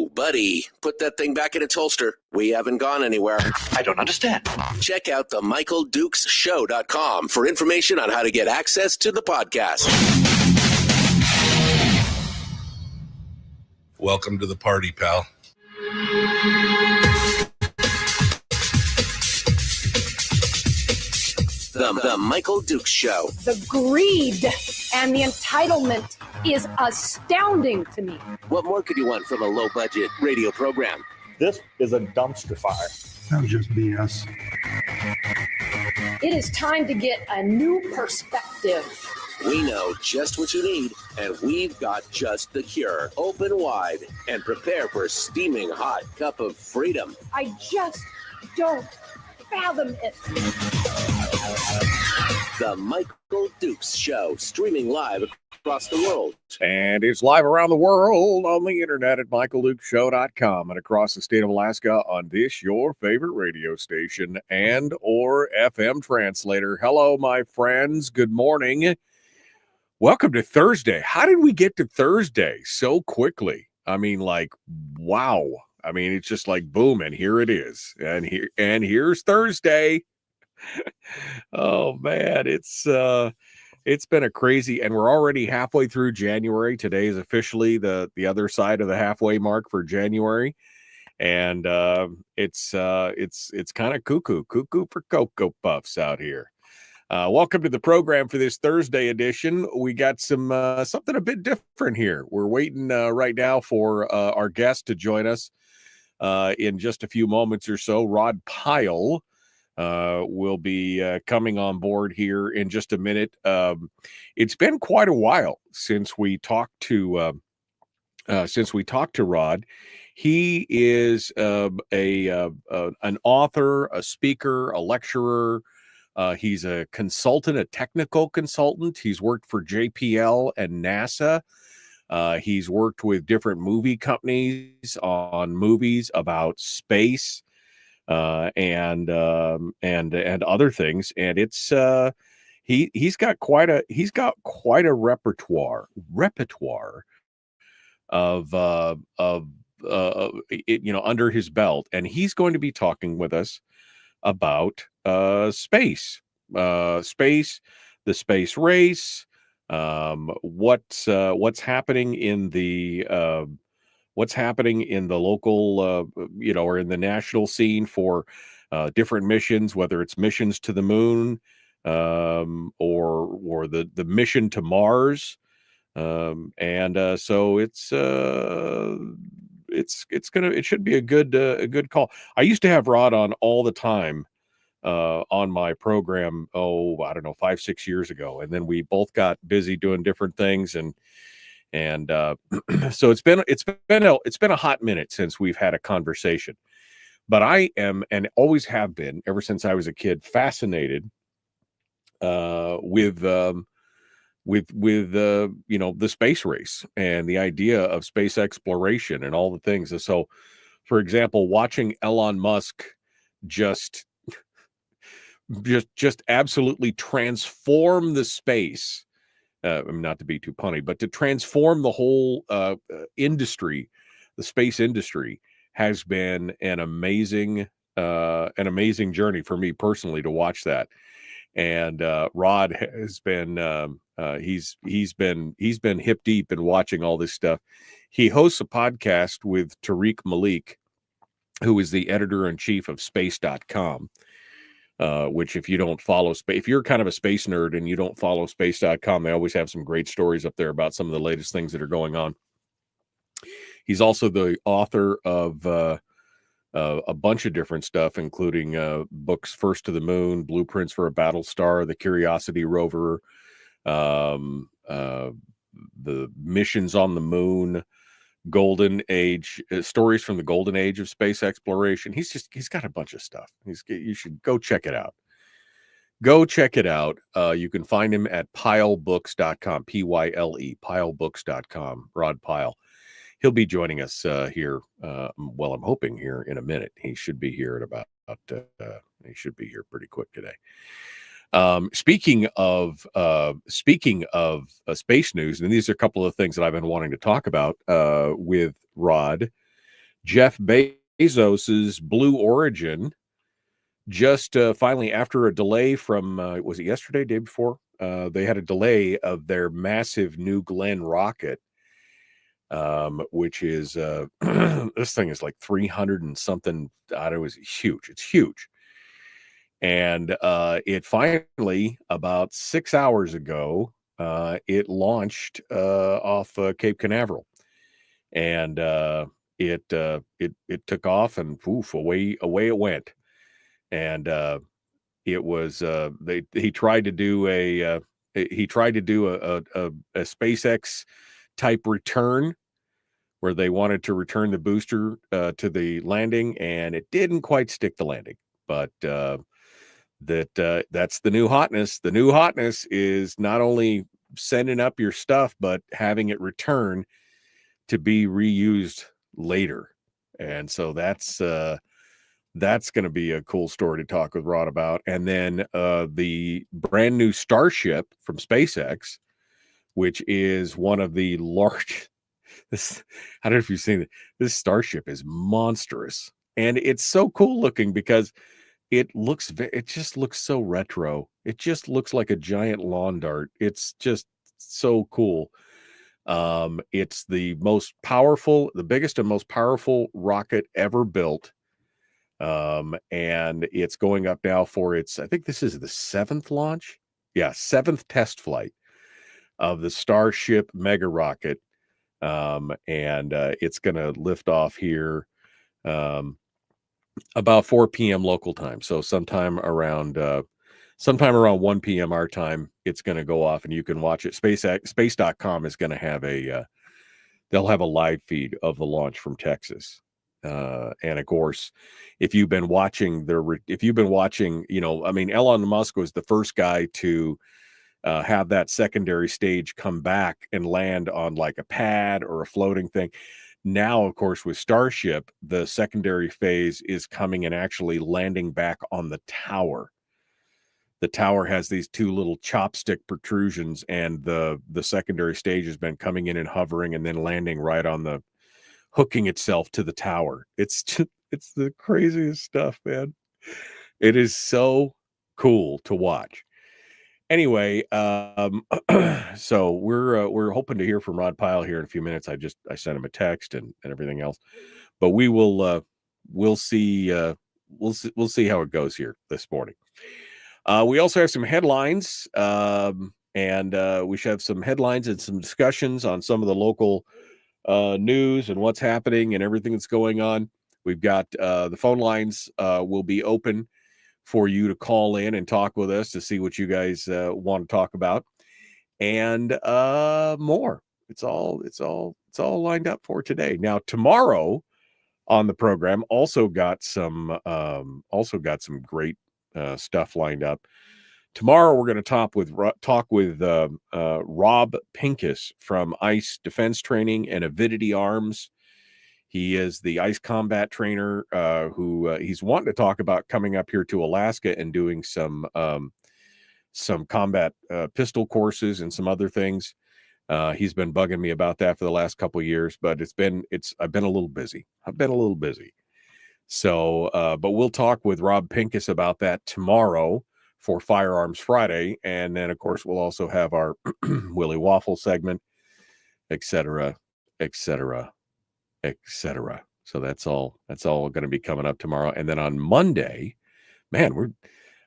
Whoa, buddy, put that thing back in its holster. We haven't gone anywhere. I don't understand. Check out the MichaelDukesShow.com for information on how to get access to the podcast. Welcome to the party, pal. The Michael Dukes Show. The greed and the entitlement is astounding to me. What more could you want from a low-budget radio program? This is a dumpster fire. That was just BS. It is time to get a new perspective. We know just what you need, and we've got just the cure. Open wide and prepare for a steaming hot cup of freedom. I just don't fathom it. The Michael Dukes Show, streaming live across the world. And it's live around the world on the internet at MichaelDukesShow.com and across the state of Alaska on this, your favorite radio station and or FM translator. Hello, my friends. Good morning. Welcome to Thursday. How did we get to Thursday so quickly? I mean, like, wow. I mean, it's just like boom, and here it is. And here's Thursday. Oh man, it's been a crazy, and we're already halfway through January. Today is officially the other side of the halfway mark for January, and it's kind of cuckoo for Cocoa Puffs out here. Welcome to the program for this Thursday edition. We got some something a bit different here. We're waiting right now for our guest to join us in just a few moments or so. Rod Pyle will be coming on board here in just a minute. It's been quite a while since we talked to Rod. He is an author, a speaker, a lecturer. He's a consultant, a technical consultant. He's worked for JPL and NASA. He's worked with different movie companies on movies about space. And other things, and it's he's got quite a repertoire of under his belt, and he's going to be talking with us about space, the space race, what's happening in the local, or in the national scene for different missions, whether it's missions to the moon or the mission to Mars, so it should be a good call. I used to have Rod on all the time on my program. Oh, I don't know, 5-6 years ago, and then we both got busy doing different things and so it's been a hot minute since we've had a conversation, but I am, and always have been ever since I was a kid, fascinated with the space race and the idea of space exploration and all the things. And so, for example, watching Elon Musk just absolutely transform the space. Not to be too punny, but to transform the whole industry, the space industry, has been an amazing journey for me personally to watch that. And Rod has been he's been hip deep in watching all this stuff. He hosts a podcast with Tariq Malik, who is the editor-in-chief of Space.com. Which if you don't follow if you're kind of a space nerd and you don't follow space.com, they always have some great stories up there about some of the latest things that are going on. He's also the author of a bunch of different stuff, including books First to the Moon, Blueprints for a Battle Star, The Curiosity Rover, the missions on the moon, Golden Age, stories from the Golden Age of space exploration. He's got a bunch of stuff. You should go check it out. You can find him at pylebooks.com, Pyle, pylebooks.com, Rod Pyle. He'll be joining us here. I'm hoping here in a minute. He should be here at about, he should be here pretty quick today. Speaking of space news, and these are a couple of things that I've been wanting to talk about with Rod. Jeff Bezos's Blue Origin just finally, after a delay from was it yesterday, day before? They had a delay of their massive New Glenn rocket, which is this thing is like 300 and something. I don't know, it's huge. It's huge. And it finally, about 6 hours ago, it launched off Cape Canaveral, and it took off, and poof, away it went. And it was he tried to do a SpaceX type return, where they wanted to return the booster to the landing, and it didn't quite stick the landing. But that's the new hotness. The new hotness is not only sending up your stuff, but having it return to be reused later. And so that's going to be a cool story to talk with Rod about. And then the brand new Starship from SpaceX, which is one of the large. This, I don't know if you've seen it. This Starship is monstrous, and it's so cool looking because it just looks so retro. It just looks like a giant lawn dart. It's just so cool. It's the biggest and most powerful rocket ever built. And it's going up now for its, I think this is the 7th launch. Yeah, 7th test flight of the Starship mega rocket. And it's going to lift off here about 4 p.m. local time. So sometime around 1 p.m. our time, it's going to go off, and you can watch it. Space.com is going to have they'll have a live feed of the launch from Texas. And of course, if you've been watching, Elon Musk was the first guy to have that secondary stage come back and land on like a pad or a floating thing. Now, of course, with Starship, the secondary phase is coming and actually landing back on the tower. The tower has these 2 little chopstick protrusions, and the secondary stage has been coming in and hovering and then landing right on hooking itself to the tower. It's the craziest stuff, man. It is so cool to watch. Anyway, so we're hoping to hear from Rod Pyle here in a few minutes. I sent him a text and everything else, but we'll see how it goes here this morning. We also have some headlines, and we should have some headlines and some discussions on some of the local news and what's happening and everything that's going on. We've got the phone lines will be open for you to call in and talk with us to see what you guys want to talk about, and more. It's all lined up for today. Now, tomorrow on the program also got some great stuff lined up. Tomorrow we're going to talk with Rob Pincus from Ice Defense Training and Avidity Arms. He is the ice combat trainer who he's wanting to talk about coming up here to Alaska and doing some combat pistol courses and some other things. He's been bugging me about that for the last couple of years, but I've been a little busy. So, but we'll talk with Rob Pincus about that tomorrow for Firearms Friday. And then, of course, we'll also have our Willie Waffle segment, etc. So that's all going to be coming up tomorrow. And then on Monday, man,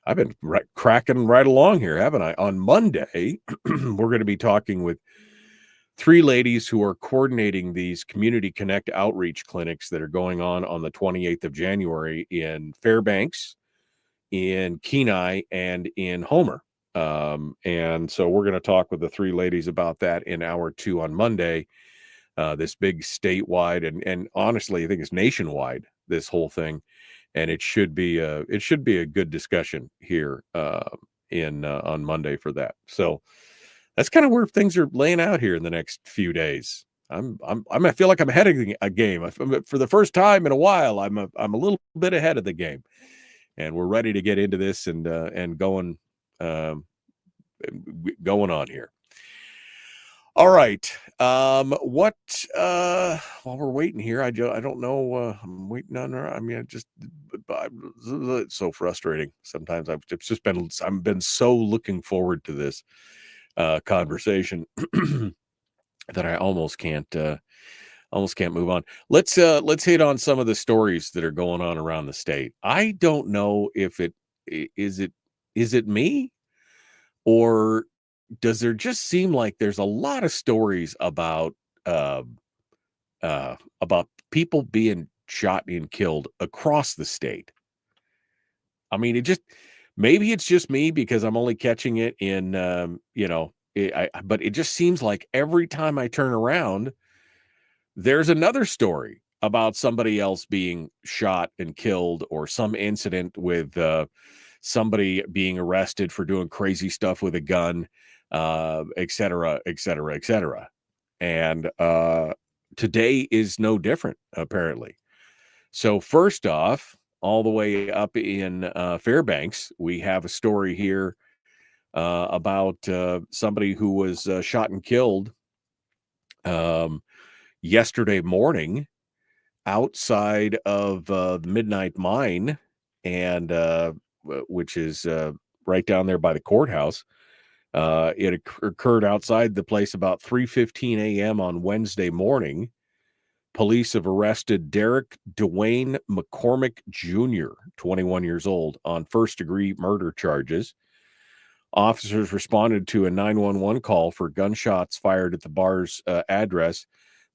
I've been cracking right along here, haven't I? On Monday, we're going to be talking with 3 ladies who are coordinating these Community Connect outreach clinics that are going on the 28th of January in Fairbanks, in Kenai, and in Homer. And so we're going to talk with the 3 ladies about that in hour 2 on Monday. This big statewide and honestly, I think it's nationwide, this whole thing. And it should be a good discussion here on Monday for that. So that's kind of where things are laying out here in the next few days. I feel like I'm ahead of a game for the first time in a while. I'm a little bit ahead of the game, and we're ready to get into this and going on here. All right. What while we're waiting here, I don't know. I'm waiting on her. I mean, it's so frustrating. Sometimes I've been so looking forward to this conversation that I almost can't move on. Let's hit on some of the stories that are going on around the state. I don't know if is it me, or does there just seem like there's a lot of stories about uh, about people being shot and killed across the state? I mean, maybe it's just me because I'm only catching it in but it just seems like every time I turn around, there's another story about somebody else being shot and killed, or some incident with somebody being arrested for doing crazy stuff with a gun, et cetera, et cetera, et cetera. And today is no different, apparently. So first off, all the way up in Fairbanks, we have a story here about somebody who was shot and killed yesterday morning outside of the Midnight Mine, and which is right down there by the courthouse. It occurred outside the place about 3:15 a.m. on Wednesday morning. Police have arrested Derek Dwayne McCormick Jr., 21 years old, on first-degree murder charges. Officers responded to a 911 call for gunshots fired at the bar's address.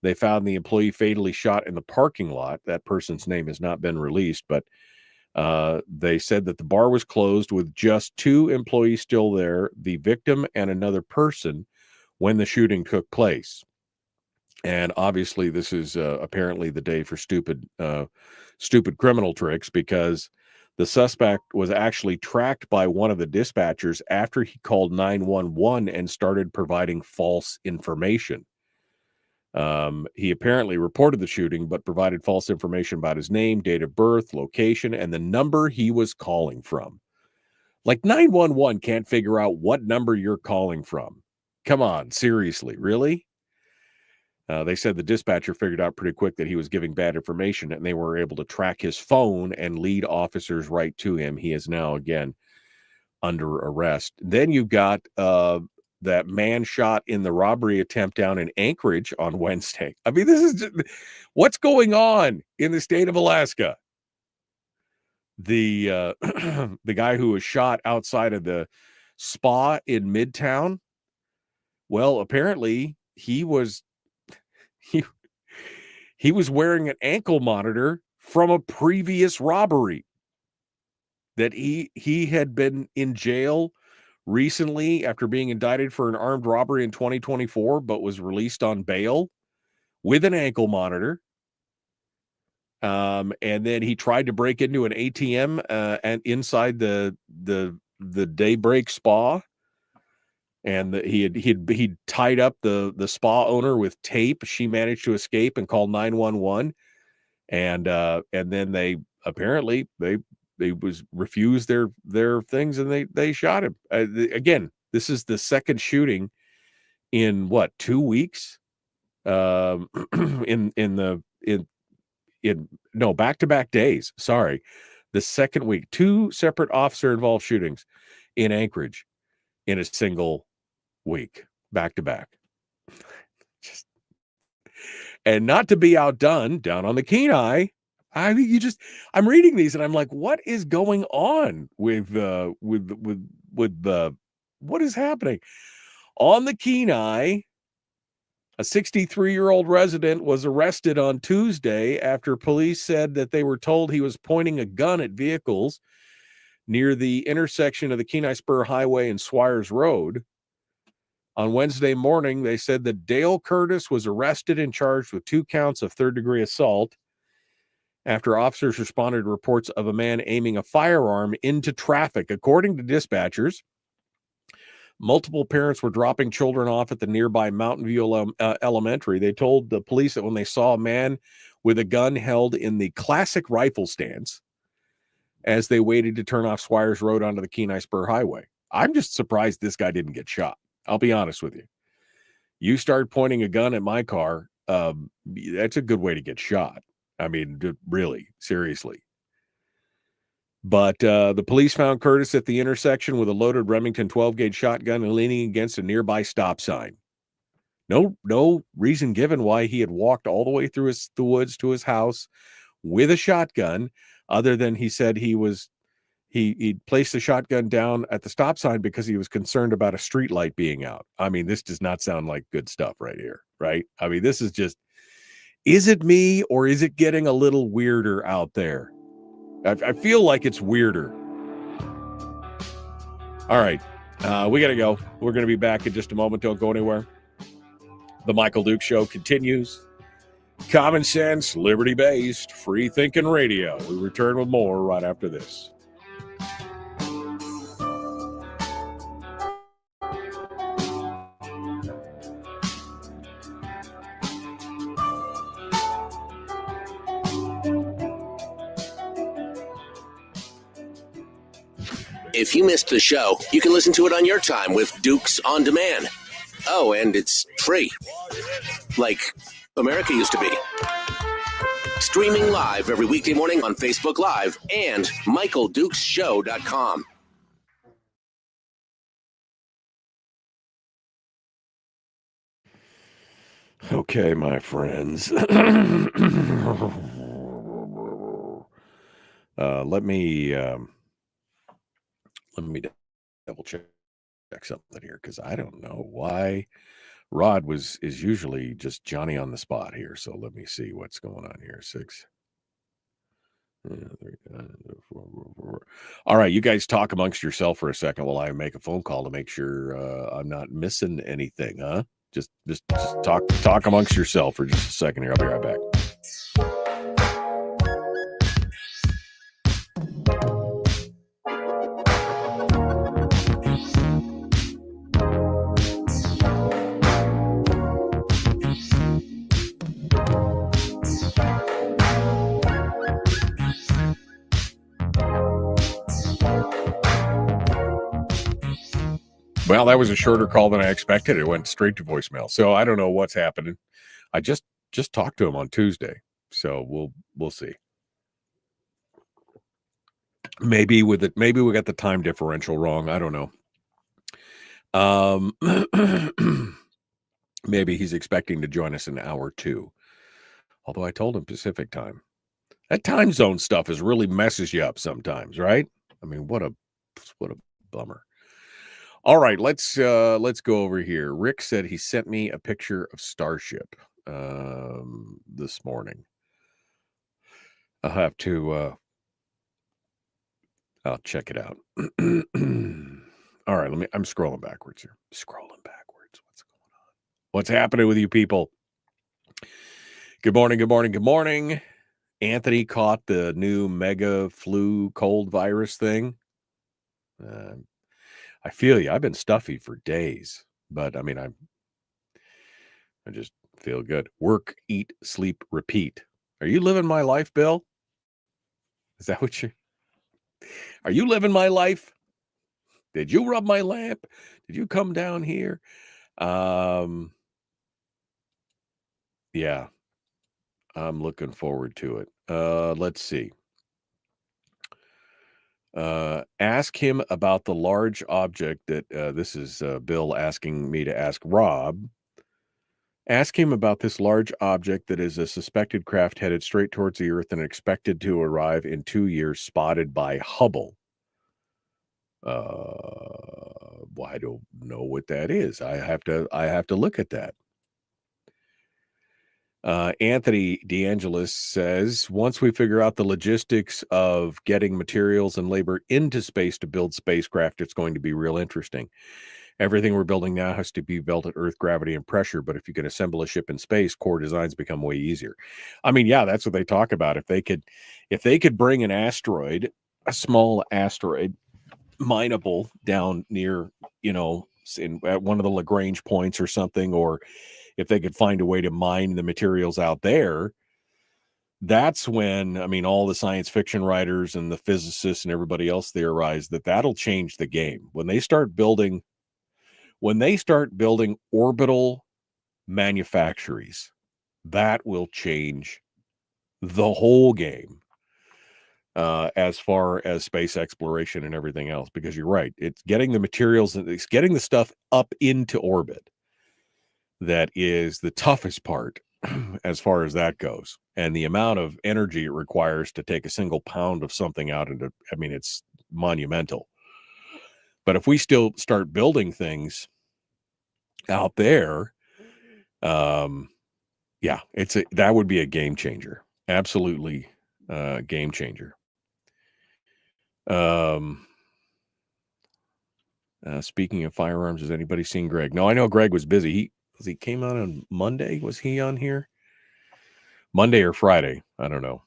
They found the employee fatally shot in the parking lot. That person's name has not been released, but they said that the bar was closed with just two employees still there, the victim and another person, when the shooting took place. And obviously, this is apparently the day for stupid criminal tricks, because the suspect was actually tracked by one of the dispatchers after he called 911 and started providing false information. He apparently reported the shooting, but provided false information about his name, date of birth, location, and the number he was calling from. Like 911 can't figure out what number you're calling from. Come on, seriously, really? They said the dispatcher figured out pretty quick that he was giving bad information, and they were able to track his phone and lead officers right to him. He is now, again, under arrest. Then you've got that man shot in the robbery attempt down in Anchorage on Wednesday. I mean, this is just, what's going on in the state of Alaska. The the guy who was shot outside of the spa in Midtown, well, apparently he was wearing an ankle monitor from a previous robbery, that he had been in jail recently after being indicted for an armed robbery in 2024, but was released on bail with an ankle monitor. And then he tried to break into an ATM and inside the Daybreak Spa, and he tied up the spa owner with tape. She managed to escape and call 911, and then they apparently they was refused their things, and they shot him. Again, this is the second shooting in what, 2 weeks? No, back-to-back days. Sorry, the second week, 2 separate officer-involved shootings in Anchorage in a single week, back to back. Just, and not to be outdone, down on the Kenai, I mean, I'm reading these and I'm like, what is going on with what is happening on the Kenai? A 63-year-old resident was arrested on Tuesday after police said that they were told he was pointing a gun at vehicles near the intersection of the Kenai Spur Highway and Swires Road. On Wednesday morning, they said that Dale Curtis was arrested and charged with 2 counts of third-degree assault after officers responded to reports of a man aiming a firearm into traffic. According to dispatchers, multiple parents were dropping children off at the nearby Mountain View Elementary. They told the police that when they saw a man with a gun held in the classic rifle stance as they waited to turn off Swires Road onto the Kenai Spur Highway. I'm just surprised this guy didn't get shot. I'll be honest with you. You start pointing a gun at my car, that's a good way to get shot. I mean, really, seriously. But the police found Curtis at the intersection with a loaded Remington 12-gauge shotgun and leaning against a nearby stop sign. No reason given why he had walked all the way through the woods to his house with a shotgun, other than he said he placed the shotgun down at the stop sign because he was concerned about a street light being out. I mean, this does not sound like good stuff right here, right? I mean, this is just, is it me or is it getting a little weirder out there? I feel like it's weirder. All right, we got to go. We're going to be back in just a moment. Don't go anywhere. The Michael Duke Show continues. Common sense, liberty-based, free-thinking radio. We return with more right after this. If you missed the show, you can listen to it on your time with Dukes On Demand. Oh, and it's free. Like America used to be. Streaming live every weekday morning on Facebook Live and MichaelDukesShow.com. Okay, my friends. Let me double check something here, because I don't know why Rod is usually just Johnny on the spot here. So let me see what's going on here. 6. All right, you guys talk amongst yourself for a second while I make a phone call to make sure I'm not missing anything, huh? Just talk amongst yourself for just a second here. I'll be right back. Well, that was a shorter call than I expected. It went straight to voicemail. So I don't know what's happening. I just talked to him on Tuesday. So we'll see. Maybe we got the time differential wrong. I don't know. Maybe he's expecting to join us in hour 2. Although I told him Pacific time. That time zone stuff is really messes you up sometimes, right? I mean, what a bummer. All right, let's go over here. Rick said he sent me a picture of Starship this morning. I'll have to I'll check it out. All right, I'm scrolling backwards here. What's going on? What's happening with you people? Good morning. Anthony caught the new mega flu cold virus thing. I feel you. I've been stuffy for days, but I mean, I just feel good. Work, eat, sleep, repeat. Are you living my life, Bill? Is that what are you living my life? Did you rub my lamp? Did you come down here? Yeah, I'm looking forward to it. Let's see. Ask him about the large object that this is Bill asking me to ask Rob. Ask him about this large object that is a suspected craft headed straight towards the Earth and expected to arrive in 2 years, spotted by Hubble. Well, I don't know what that is. I have to look at that. Anthony DeAngelis says, once we figure out the logistics of getting materials and labor into space to build spacecraft, it's going to be real interesting. Everything we're building now has to be built at Earth gravity and pressure, but if you can assemble a ship in space, core designs become way easier. I mean, yeah, that's what they talk about. If they could bring an asteroid, a small asteroid, mineable down near, at one of the Lagrange points or something, or if they could find a way to mine the materials out there, that's when, I mean, all the science fiction writers and the physicists and everybody else theorize that'll change the game. When they start building orbital manufactories. That will change the whole game as far as space exploration and everything else, because you're right. It's getting the materials and it's getting the stuff up into orbit that is the toughest part as far as that goes. And the amount of energy it requires to take a single pound of something out into, I mean, it's monumental. But if we still start building things out there, yeah, that would be a game changer. Absolutely game changer. Speaking of firearms, has anybody seen Greg? No, I know Greg was busy. He came on Monday. Was he on here? Monday or Friday? I don't know.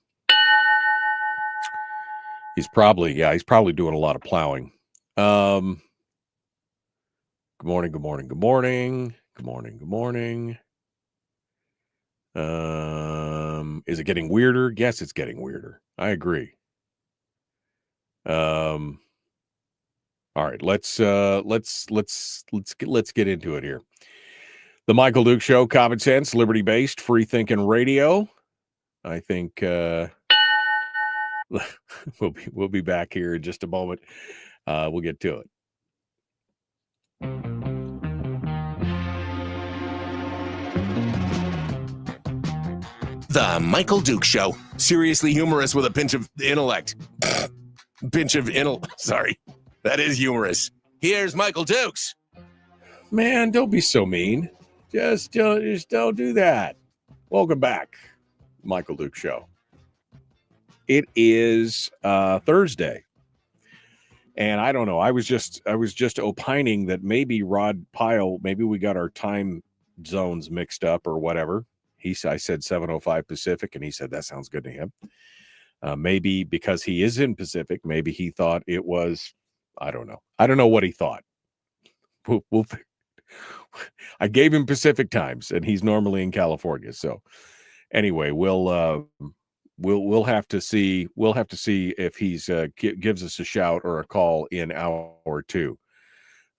He's probably doing a lot of plowing. Good morning. Is it getting weirder? Yes, it's getting weirder. I agree. All right, let's get into it here. The Michael Duke Show, common sense, liberty-based, free-thinking radio. I think we'll be back here in just a moment. We'll get to it. The Michael Duke Show. Seriously humorous with a pinch of intellect. Sorry. That is humorous. Here's Michael Dukes. Man, don't be so mean. Just don't do that. Welcome back, Michael Duke Show. It is Thursday. And I don't know. I was just opining that maybe Rod Pyle, maybe we got our time zones mixed up or whatever. I said 7:05 Pacific, and he said that sounds good to him. Maybe because he is in Pacific, maybe he thought it was, I don't know. I don't know what he thought. I gave him Pacific times, and he's normally in California. So anyway, we'll have to see. We'll have to see if he's gives us a shout or a call in hour or two.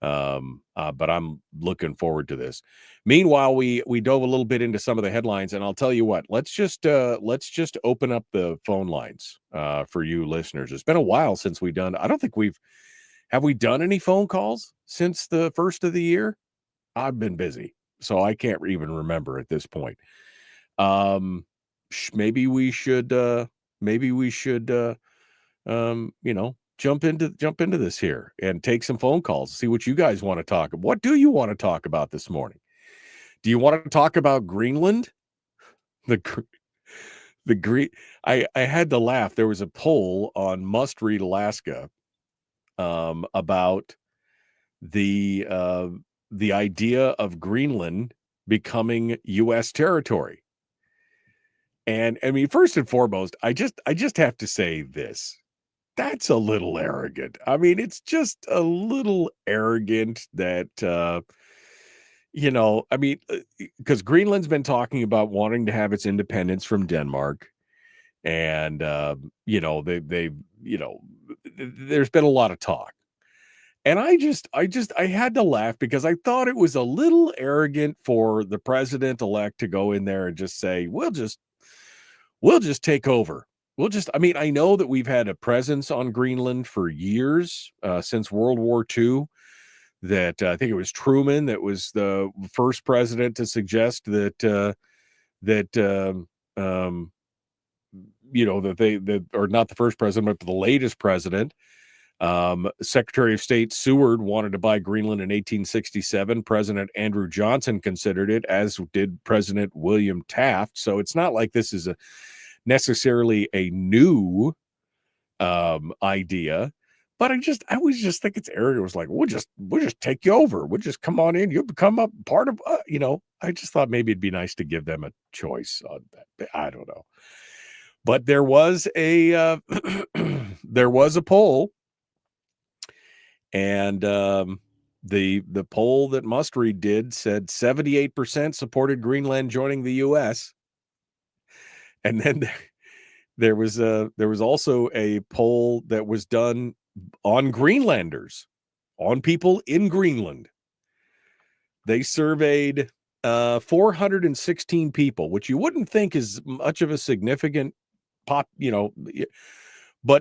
But I'm looking forward to this. Meanwhile, we dove a little bit into some of the headlines, and I'll tell you what. Let's just open up the phone lines for you listeners. It's been a while since we've done. I don't think have we done any phone calls since the first of the year. I've been busy, so I can't even remember at this point. Maybe we should jump into this here and take some phone calls, see what you guys want to talk about. What do you want to talk about this morning? Do you want to talk about Greenland? I had to laugh. There was a poll on Must Read Alaska about the idea of Greenland becoming U.S. territory. And I mean, first and foremost, I just have to say this. That's a little arrogant. I mean, it's just a little arrogant that, because Greenland's been talking about wanting to have its independence from Denmark. And, there's been a lot of talk. And I had to laugh because I thought it was a little arrogant for the president-elect to go in there and just say, we'll just take over. I know that we've had a presence on Greenland for years, since World War II, that I think it was Truman that was the first president to suggest that or not the first president, but the latest president, Secretary of State Seward wanted to buy Greenland in 1867. President Andrew Johnson considered it, as did President William Taft. So it's not like this is necessarily a new idea, but I always just think it's arrogant. It was like, we'll just take you over. We'll just come on in. You'll become a part of, I just thought maybe it'd be nice to give them a choice on that. I don't know. But there was a poll, and the poll that Must Read did said 78% supported Greenland joining the U.S. And then there was also a poll that was done on Greenlanders, on people in Greenland. They surveyed 416 people, which you wouldn't think is much of a significant but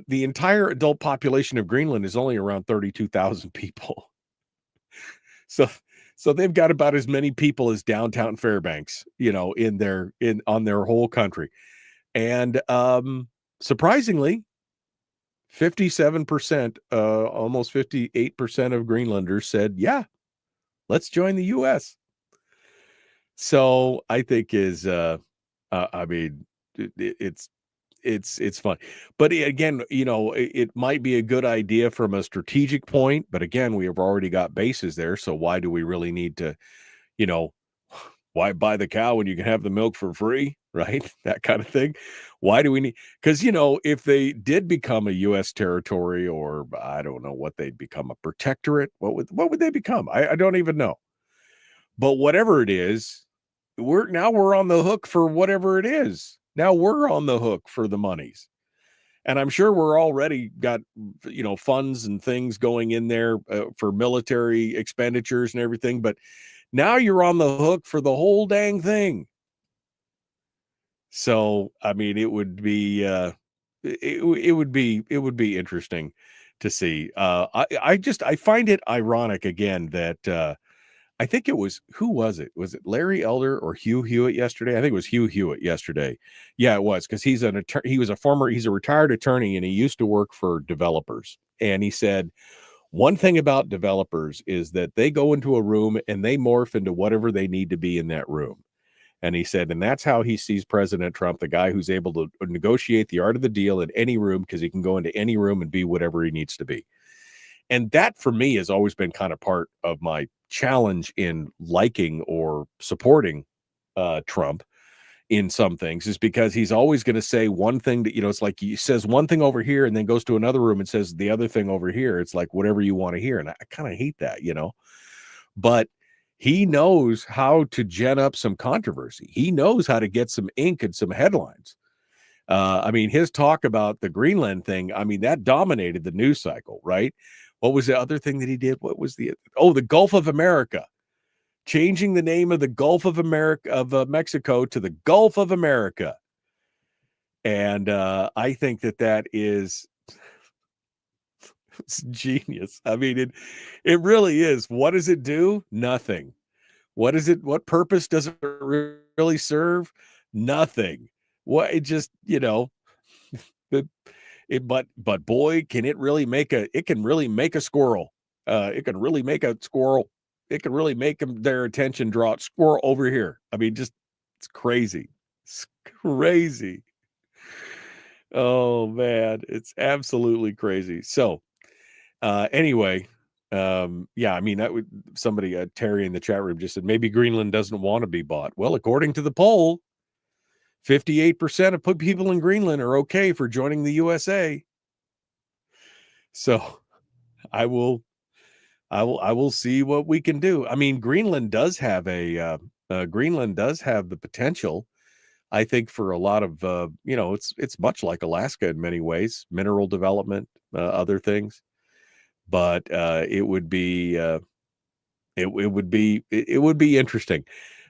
the entire adult population of Greenland is only around 32,000 people. So they've got about as many people as downtown Fairbanks, on their whole country. And surprisingly, 57%, almost 58% of Greenlanders said, yeah, let's join the US. So I think it's fun. But again, it might be a good idea from a strategic point, but again, we have already got bases there. So why do we really need to, why buy the cow when you can have the milk for free? Right? That kind of thing. Why do we need, because, if they did become a U.S. territory, or I don't know what they'd become, a protectorate, what would they become? I don't even know. But whatever it is, we're on the hook for whatever it is. Now we're on the hook for the monies. And I'm sure we're already got, funds and things going in there for military expenditures and everything. But now you're on the hook for the whole dang thing. So, I mean, it would be interesting to see. I find it ironic again that I think it was, who was it? Was it Larry Elder or Hugh Hewitt yesterday? I think it was Hugh Hewitt yesterday. Yeah, it was, because he's a retired attorney, and he used to work for developers. And he said, one thing about developers is that they go into a room and they morph into whatever they need to be in that room. And he said, and that's how he sees President Trump, the guy who's able to negotiate the art of the deal in any room, because he can go into any room and be whatever he needs to be. And that, for me, has always been kind of part of my challenge in liking or supporting Trump in some things, is because he's always going to say one thing that, it's like he says one thing over here and then goes to another room and says the other thing over here. It's like whatever you want to hear. And I kind of hate that, but he knows how to gen up some controversy. He knows how to get some ink and some headlines. His talk about the Greenland thing, that dominated the news cycle, right? What was the other thing that he did? What was the Gulf of America, changing the name of the Gulf of America, of Mexico, to the Gulf of America. And I think that is it's genius. It really is. What does it do? Nothing. What purpose does it really serve? Nothing. What it just, but boy, can it really make a squirrel. It can really make a squirrel. It can really make their attention draw. Squirrel over here. It's crazy. It's crazy. Oh man, it's absolutely crazy. So anyway, that would, somebody, Terry in the chat room just said maybe Greenland doesn't want to be bought. Well, according to the poll, 58% of people in Greenland are okay for joining the USA. So I will see what we can do. Greenland does have the potential, I think, for a lot of, it's much like Alaska in many ways, mineral development, other things. But it would be interesting.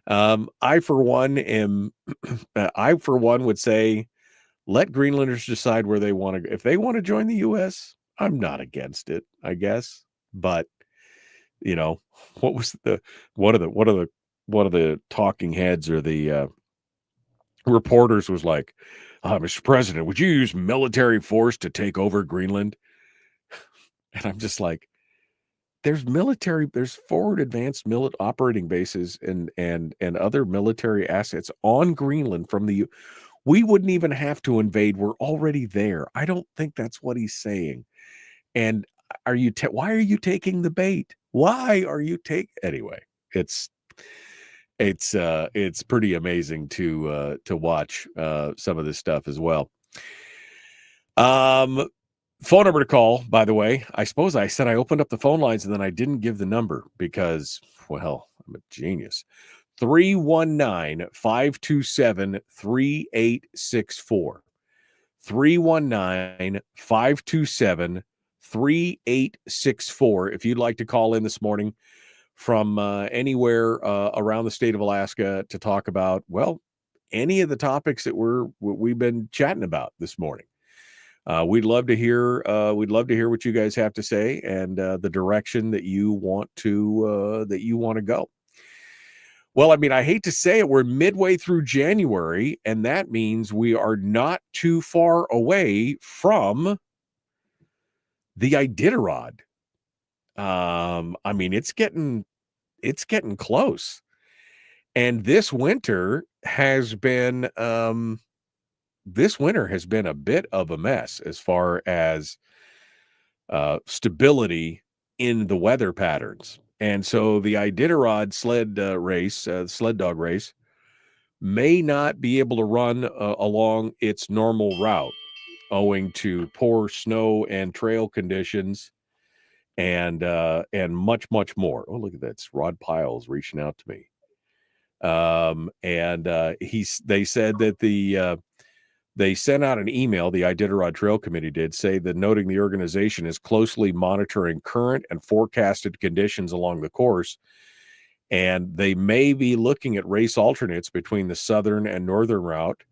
I for one would say, let Greenlanders decide where they want to go. If they want to join the U.S., I'm not against it, I guess. But what was one of the talking heads, or the reporters, was like, Mr. President, would you use military force to take over Greenland? And I'm just like, there's forward advanced operating bases and other military assets on Greenland we wouldn't even have to invade. We're already there. I don't think that's what he's saying. And why are you taking the bait? Why are you anyway? It's pretty amazing to watch some of this stuff as well. Phone number to call, by the way. I suppose I said I opened up the phone lines and then I didn't give the number because, well, I'm a genius. 319-527-3864. 319-527-3864. If you'd like to call in this morning from anywhere around the state of Alaska to talk about, well, any of the topics that we've been chatting about this morning. We'd love to hear what you guys have to say and the direction that you want to go. Well, I mean, I hate to say it, we're midway through January, and that means we are not too far away from the Iditarod. I mean, it's getting close. And this winter has been a bit of a mess as far as stability in the weather patterns. And so the Iditarod sled dog race, may not be able to run along its normal route owing to poor snow and trail conditions and much, much more. Oh, look at that. It's Rod Pyle's reaching out to me. They said that they sent out an email, the Iditarod Trail Committee did, say that noting the organization is closely monitoring current and forecasted conditions along the course, and they may be looking at race alternates between the southern and northern route,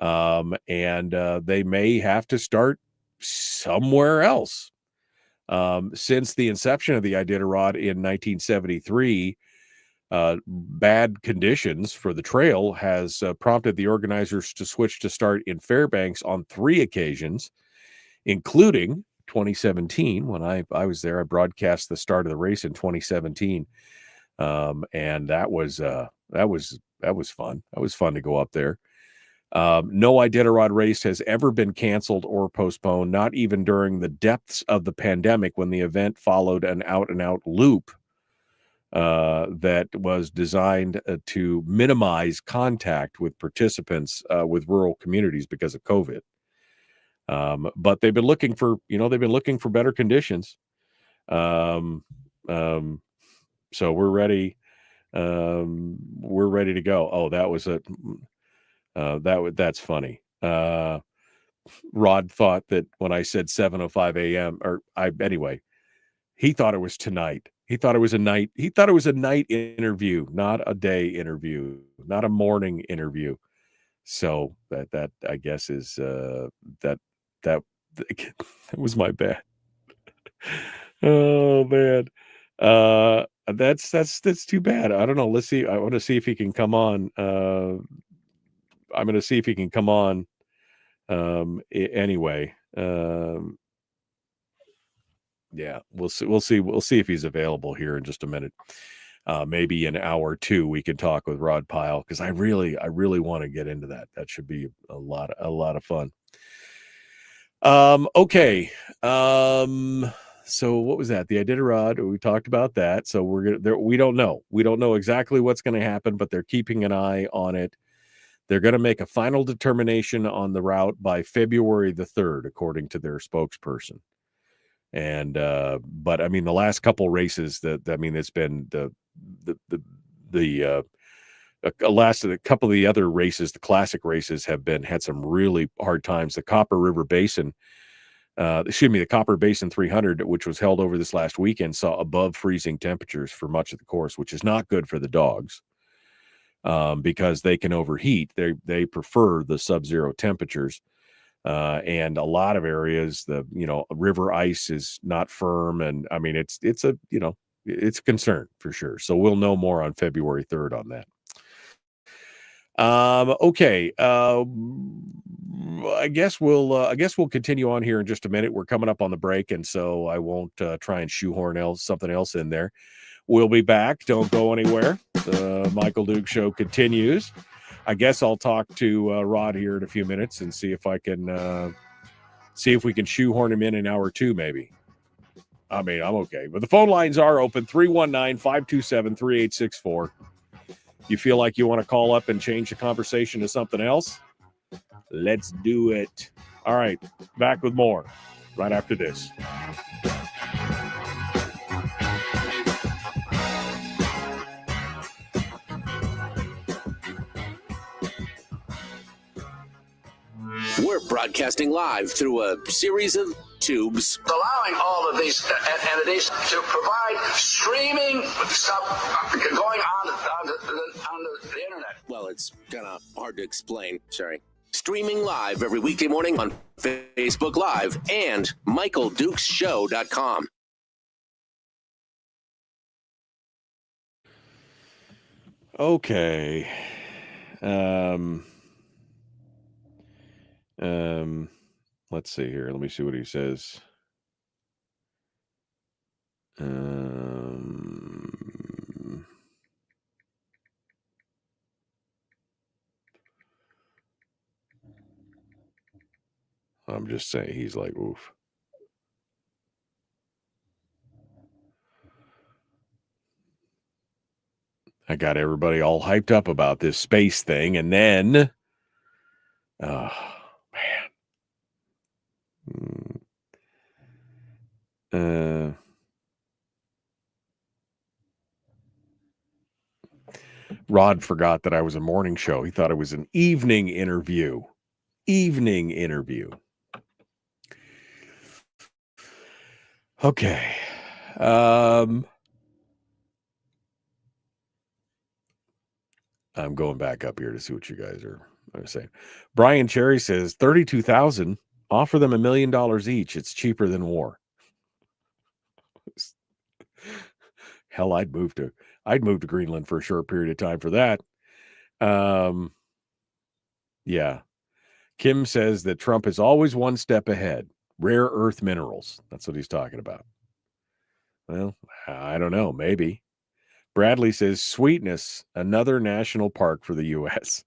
and they may have to start somewhere else. Since the inception of the Iditarod in 1973, bad conditions for the trail has prompted the organizers to switch to start in Fairbanks on 3 occasions, including 2017 when I was there. I broadcast the start of the race in 2017, and that was fun. That was fun to go up there. No Iditarod race has ever been canceled or postponed, not even during the depths of the pandemic when the event followed an out-and-out loop that was designed to minimize contact with participants with rural communities because of COVID. But they've been looking for better conditions. So we're ready. We're ready to go. Oh, that was that's funny. Rod thought that when I said 7:05 a.m. anyway, he thought it was tonight. He thought it was a night interview, not a day interview, not a morning interview. So that I guess is that was my bad. Oh man. That's too bad. I don't know. Let's see. I want to see if he can come on. I'm going to see if he can come on anyway. Yeah, we'll see if he's available here in just a minute. Maybe an hour or two we can talk with Rod Pyle, because I really want to get into that. That should be a lot of fun. Okay. So what was that? The Iditarod, we talked about that. So we don't know exactly what's going to happen, but they're keeping an eye on it. They're going to make a final determination on the route by February the 3rd, according to their spokesperson. And but I mean, the last couple races it's been the last of the couple of the other races, the classic races had some really hard times. The Copper Basin 300, which was held over this last weekend, saw above freezing temperatures for much of the course, which is not good for the dogs, because they can overheat. They prefer the sub-zero temperatures. And a lot of areas, river ice is not firm. And I mean, it's a concern for sure. So we'll know more on February 3rd on that. Okay. I guess we'll continue on here in just a minute. We're coming up on the break, and so I won't try and shoehorn something else in there. We'll be back. Don't go anywhere. The Michael Duke Show continues. I guess I'll talk to Rod here in a few minutes and see if we can shoehorn him in an hour or two, maybe. I mean, I'm okay. But the phone lines are open, 319-527-3864. You feel like you want to call up and change the conversation to something else? Let's do it. All right, back with more right after this. We're broadcasting live through a series of tubes. Allowing all of these entities to provide streaming stuff going on the internet. Well, it's kind of hard to explain. Sorry. Streaming live every weekday morning on Facebook Live and MichaelDukesShow.com. Okay. Let's see here. Let me see what he says. I'm just saying, he's like, oof. I got everybody all hyped up about this space thing, and then, oh, man. Rod forgot that I was a morning show. He thought it was an evening interview. Okay. I'm going back up here to see what you guys are saying. Brian Cherry says 32,000. Offer them $1 million each. It's cheaper than war. Hell, I'd move to Greenland for a short period of time for that. Yeah. Kim says that Trump is always one step ahead. Rare earth minerals. That's what he's talking about. Well, I don't know. Maybe. Bradley says Sweetness, another national park for the U.S.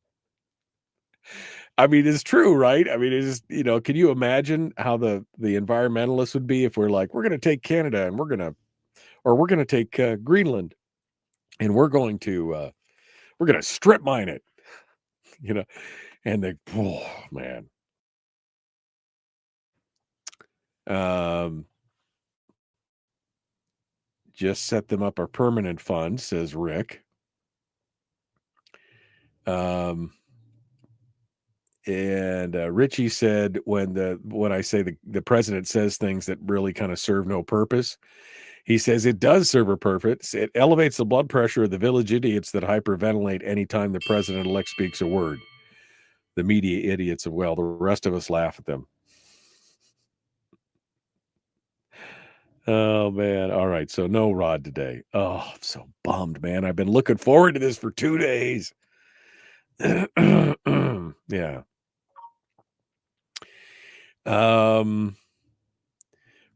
I mean, it's true, right? I mean, it's, can you imagine how the environmentalists would be if we're like, we're going to take Canada and we're going to take Greenland and we're going to strip mine it, and they, oh man. Just set them up a permanent fund, says Rick. And Richie said, when I say the president says things that really kind of serve no purpose, he says it does serve a purpose. It elevates the blood pressure of the village idiots that hyperventilate anytime the president-elect speaks a word. The media idiots, the rest of us laugh at them. Oh, man. All right. So no Rod today. Oh, I'm so bummed, man. I've been looking forward to this for 2 days. Yeah.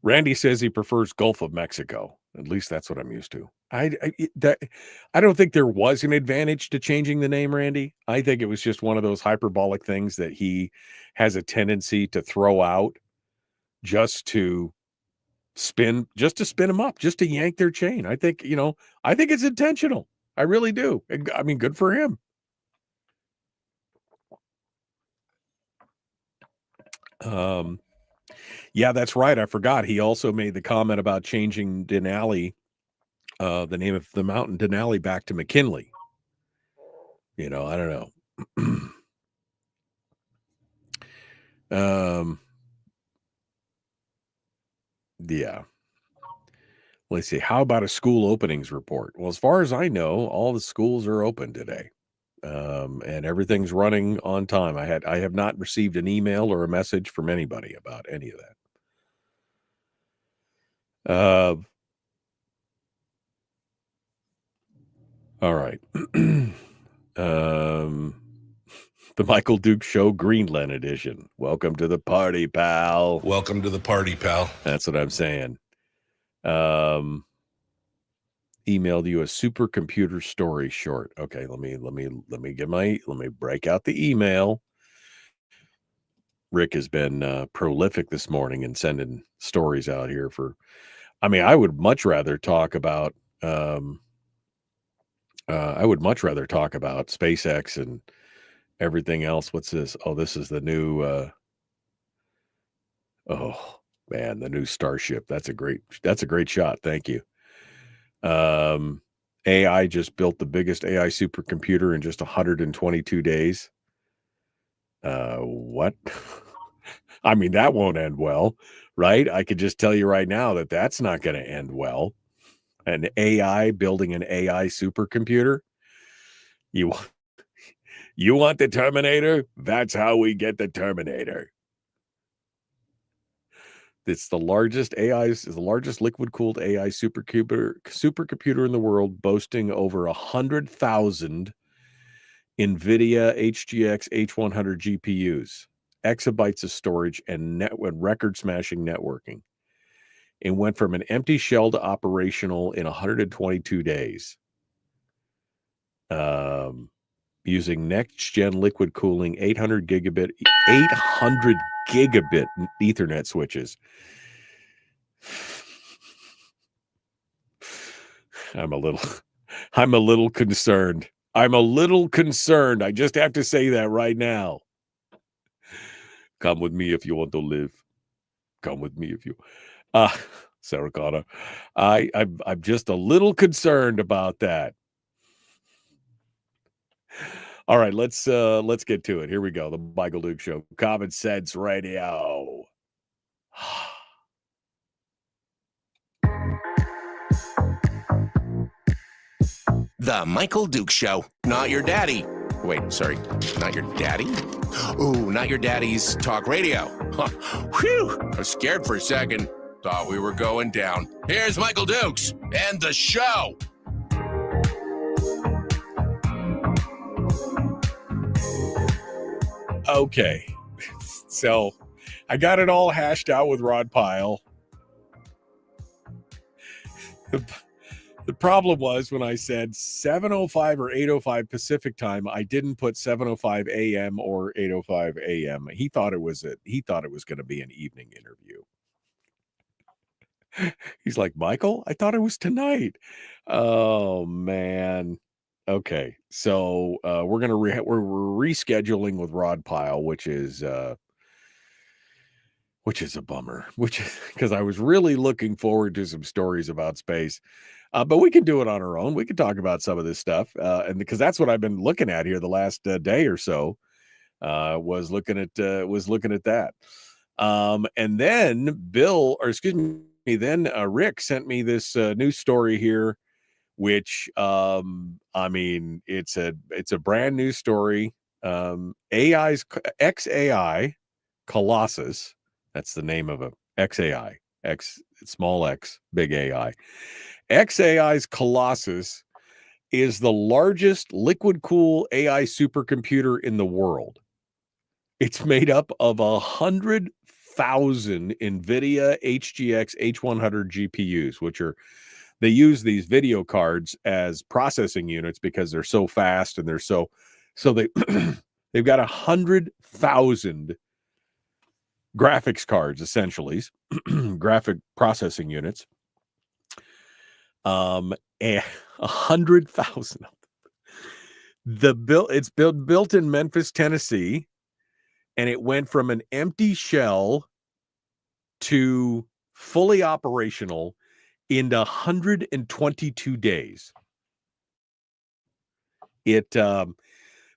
Randy says he prefers Gulf of Mexico. At least that's what I'm used to. I don't think there was an advantage to changing the name, Randy. I think it was just one of those hyperbolic things that he has a tendency to throw out just to spin them up, just to yank their chain. I think it's intentional. I really do. I mean, good for him. Yeah, that's right. I forgot. He also made the comment about changing Denali, the name of the mountain Denali, back to McKinley. I don't know. Yeah. Let's see. How about a school openings report? Well, as far as I know, all the schools are open today. And everything's running on time. I have not received an email or a message from anybody about any of that. All right. The Michael Duke Show Greenland edition. Welcome to the party, pal. Welcome to the party, pal. That's what I'm saying. Emailed you a supercomputer story short. Okay, let me break out the email. Rick has been prolific this morning in sending stories out here I would much rather talk about SpaceX and everything else. What's this? Oh, this is the new the new Starship. That's a great shot. Thank you. AI just built the biggest AI supercomputer in just 122 days. What? I mean, that won't end well. right? I could just tell you right now that that's not going to end well. An AI building an AI supercomputer. You want the Terminator? That's how we get the Terminator. It's the largest liquid-cooled AI supercomputer in the world, boasting over 100,000 NVIDIA HGX H100 GPUs, exabytes of storage, and record-smashing networking. It went from an empty shell to operational in 122 days. Using next-gen liquid cooling, 800 gigabit Ethernet switches. I'm a little concerned. I just have to say that right now. Come with me if you want to live. Come with me if you. Sarah Connor, I'm just a little concerned about that. All right, let's get to it. Here we go. The Michael Duke Show, Common Sense Radio. The Michael Duke Show. Not your daddy. Wait, sorry. Not your daddy? Ooh, not your daddy's talk radio. Whew. I was scared for a second. Thought we were going down. Here's Michael Dukes and the show. Okay. So I got it all hashed out with Rod Pyle. The problem was when I said 7:05 or 8:05 Pacific time, I didn't put 7:05 a.m. or 8:05 a.m. He thought it was going to be an evening interview. He's like, Michael, I thought it was tonight. Oh man. Okay, so we're rescheduling with Rod Pyle, which is a bummer. Because I was really looking forward to some stories about space. But we can do it on our own. We can talk about some of this stuff, and because that's what I've been looking at here the last day or so. Was looking at that, and then Rick sent me this news story here, which I mean it's a brand new story. AI's XAI Colossus. That's the name of a XAI. X small x big AI. XAI's Colossus is the largest liquid-cooled AI supercomputer in the world. It's made up of 100,000 NVIDIA HGX H100 GPUs, they use these video cards as processing units because they're so fast and they've got 100,000 graphics cards, essentially, graphic processing units. And 100,000 of them. It's built in Memphis, Tennessee, and it went from an empty shell to fully operational in 122 days. It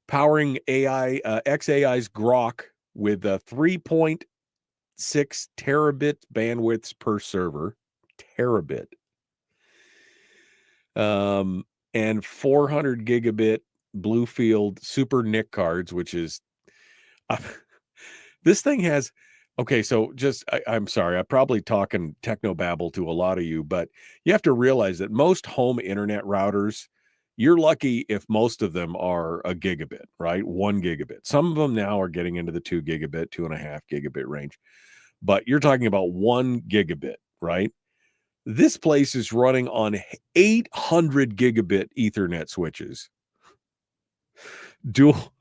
powering XAI's Grok with 3.6 terabit bandwidths per server. Terabit. And 400 gigabit Bluefield Super NIC cards, which is this thing has. Okay, so I'm sorry, I'm probably talking technobabble to a lot of you, but you have to realize that most home internet routers, you're lucky if most of them are a gigabit, right? 1 gigabit. Some of them now are getting into the 2 gigabit, 2.5 gigabit range, but you're talking about 1 gigabit, right? This place is running on 800 gigabit Ethernet switches. Dual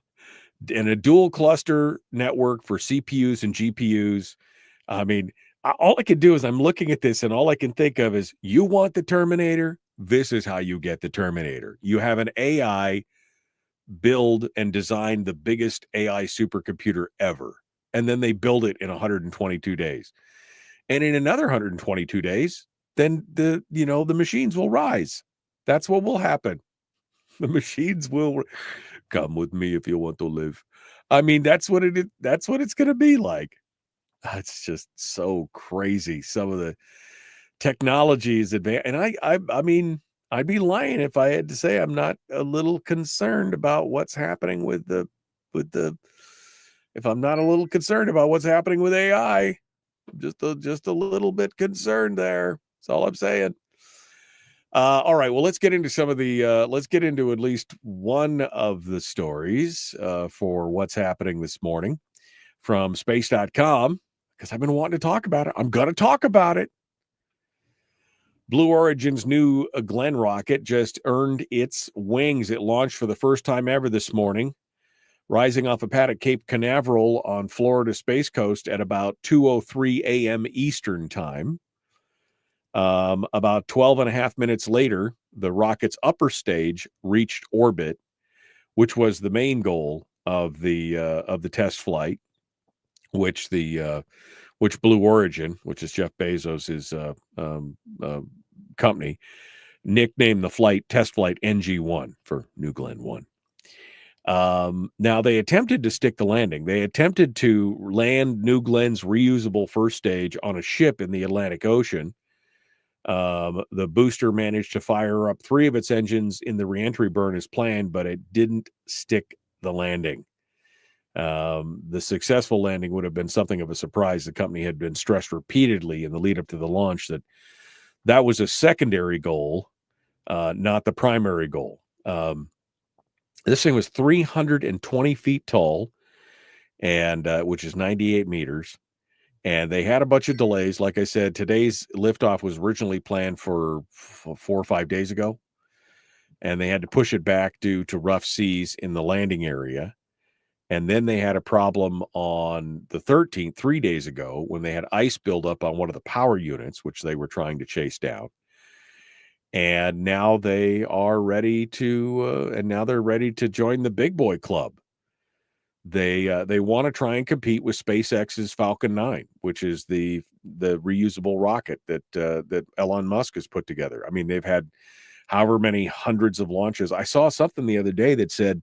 cluster network for CPUs and GPUs. I mean, all I can do is I'm looking at this and all I can think of is, you want the Terminator? This is how you get the Terminator. You have an AI build and design the biggest AI supercomputer ever. And then they build it in 122 days. And in another 122 days, then the machines will rise. That's what will happen. The machines will come with me if you want to live. I mean, that's what it's going to be like. It's just so crazy. Some of the technology is advanced, and I mean, I'd be lying if I had to say I'm not a little concerned about what's happening with the. If I'm not a little concerned about what's happening with AI, just a little bit concerned there. That's all I'm saying. All right, well, let's get into some of the. Let's get into at least one of the stories for what's happening this morning from space.com, because I've been wanting to talk about it. I'm going to talk about it. Blue Origin's new Glenn rocket just earned its wings. It launched for the first time ever this morning, rising off a pad at Cape Canaveral on Florida Space Coast at about 2:03 a.m. Eastern Time. About 12 and a half minutes later, the rocket's upper stage reached orbit, which was the main goal of the test flight, which Blue Origin, which is Jeff Bezos' company, nicknamed the test flight NG-1 for New Glenn 1. Now, they attempted to stick the landing. They attempted to land New Glenn's reusable first stage on a ship in the Atlantic Ocean. The booster managed to fire up 3 of its engines in the reentry burn as planned, but it didn't stick the landing. The successful landing would have been something of a surprise. The company had been stressed repeatedly in the lead up to the launch that was a secondary goal, not the primary goal. This thing was 320 feet tall, and which is 98 meters. And they had a bunch of delays. Like I said, today's liftoff was originally planned for 4 or 5 days ago, and they had to push it back due to rough seas in the landing area. And then they had a problem on the 13th, 3 days ago, when they had ice buildup on one of the power units, which they were trying to chase down. And now they are ready to, they're ready to join the big boy club. They want to try and compete with SpaceX's Falcon 9, which is the reusable rocket that Elon Musk has put together. I mean, they've had however many hundreds of launches. I saw something the other day that said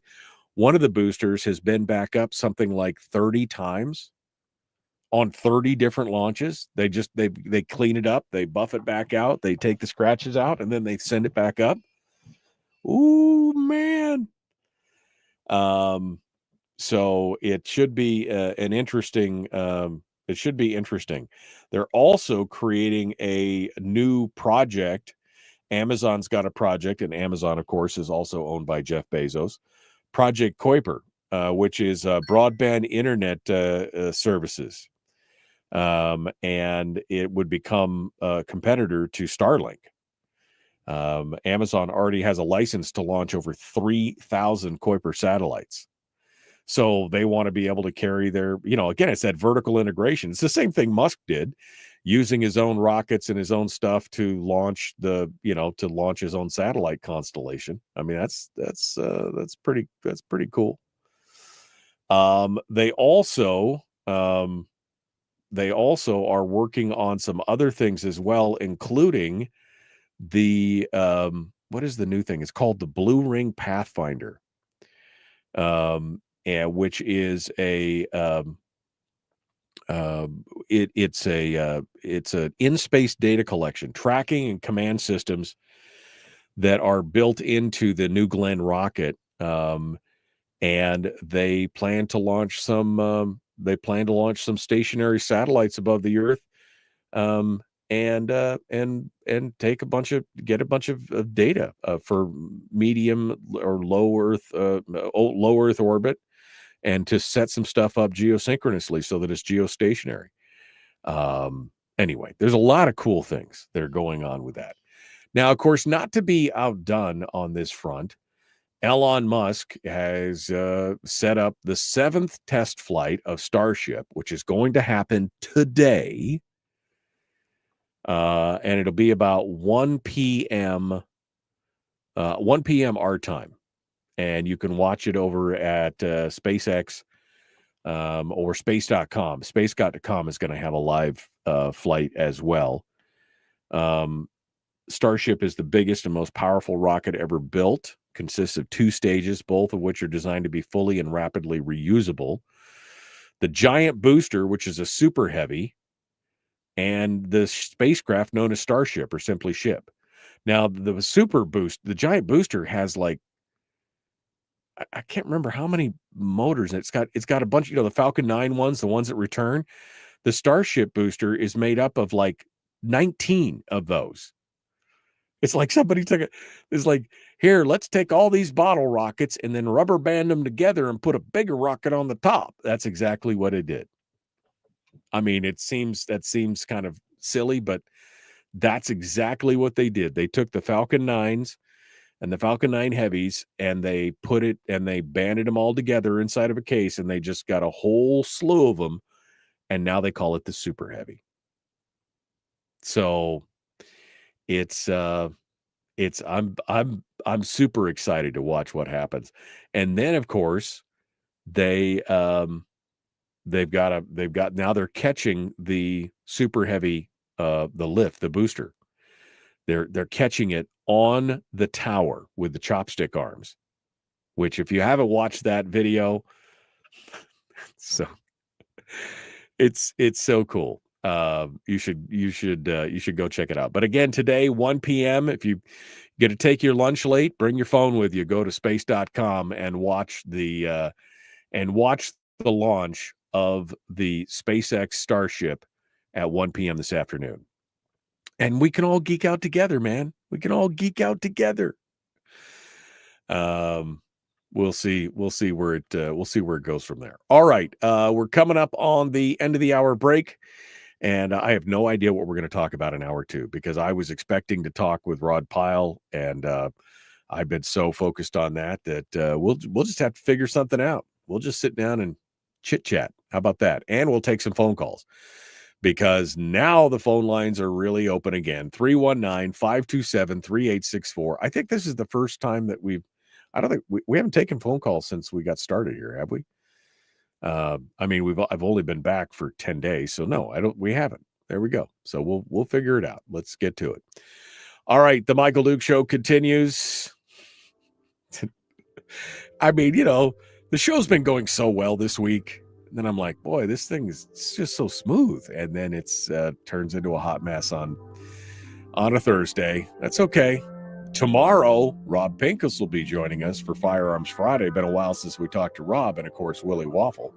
one of the boosters has been back up something like 30 times on 30 different launches. They clean it up, they buff it back out, they take the scratches out, and then they send it back up. Ooh, man. So it should be an interesting. It should be interesting. They're also creating a new project. Amazon's got a project, and Amazon, of course, is also owned by Jeff Bezos. Project Kuiper, which is broadband internet services, and it would become a competitor to Starlink. Amazon already has a license to launch over 3,000 Kuiper satellites. So they want to be able to carry their, again, it's that vertical integration. It's the same thing Musk did, using his own rockets and his own stuff to launch his own satellite constellation. I mean, that's pretty cool. They also are working on some other things as well, including the what is the new thing? It's called the Blue Ring Pathfinder. Which is it's an in-space data collection, tracking and command systems that are built into the New Glenn rocket, and they plan to launch some stationary satellites above the Earth, and get a bunch of data for medium or low Earth orbit, and to set some stuff up geosynchronously so that it's geostationary. Anyway, there's a lot of cool things that are going on with that. Now, of course, not to be outdone on this front, Elon Musk has set up the 7th test flight of Starship, which is going to happen today. And it'll be about 1 p.m. Our time. And you can watch it over at SpaceX or space.com. Space.com is going to have a live flight as well. Starship is the biggest and most powerful rocket ever built. Consists of 2 stages, both of which are designed to be fully and rapidly reusable. the giant booster, which is a super heavy, and the spacecraft known as Starship or simply Ship. Now, the giant booster has like, I can't remember how many motors. It's got a bunch, the Falcon 9 ones, the ones that return. The Starship booster is made up of like 19 of those. It's like somebody it's like, here, let's take all these bottle rockets and then rubber band them together and put a bigger rocket on the top. That's exactly what it did. I mean, that seems kind of silly, but that's exactly what they did. They took the Falcon 9s and the Falcon 9 Heavies, and they banded them all together inside of a case, and they just got a whole slew of them, and now they call it the Super Heavy. So I'm super excited to watch what happens. And then, of course, they've got now they're catching the Super Heavy, the lift, the booster. They're catching it on the tower with the chopstick arms, which, if you haven't watched that video, so it's so cool. You should go check it out. But again, today, 1 p.m., if you get to take your lunch late, bring your phone with you, go to space.com and watch the launch of the SpaceX Starship at 1 p.m. this afternoon. And we can all geek out together, man. We can all geek out together. We'll see where it goes from there. All right. We're coming up on the end of the hour break, and I have no idea what we're going to talk about in hour 2, because I was expecting to talk with Rod Pyle, and I've been so focused on that we'll just have to figure something out. We'll just sit down and chit chat. How about that? And we'll take some phone calls, because now the phone lines are really open again. 319-527-3864. I think this is the first time that I don't think we haven't taken phone calls since we got started here, have we? I mean, I've only been back for 10 days, so no, we haven't. There we go. So we'll figure it out. Let's get to it. All right, the Michael Duke Show continues. I mean, the show's been going so well this week. And then I'm like, boy, this thing is just so smooth. And then it's turns into a hot mess on a Thursday. That's okay. Tomorrow, Rob Pincus will be joining us for Firearms Friday. Been a while since we talked to Rob, and of course, Willie Waffle.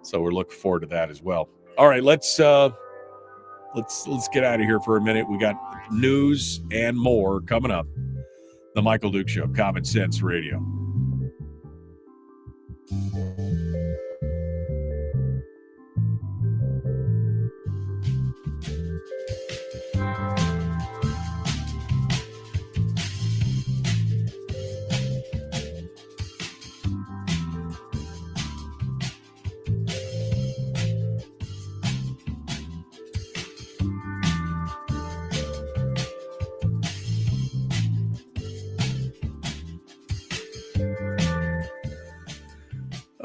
So we're looking forward to that as well. All right, let's get out of here for a minute. We got news and more coming up. The Michael Duke Show, Common Sense Radio.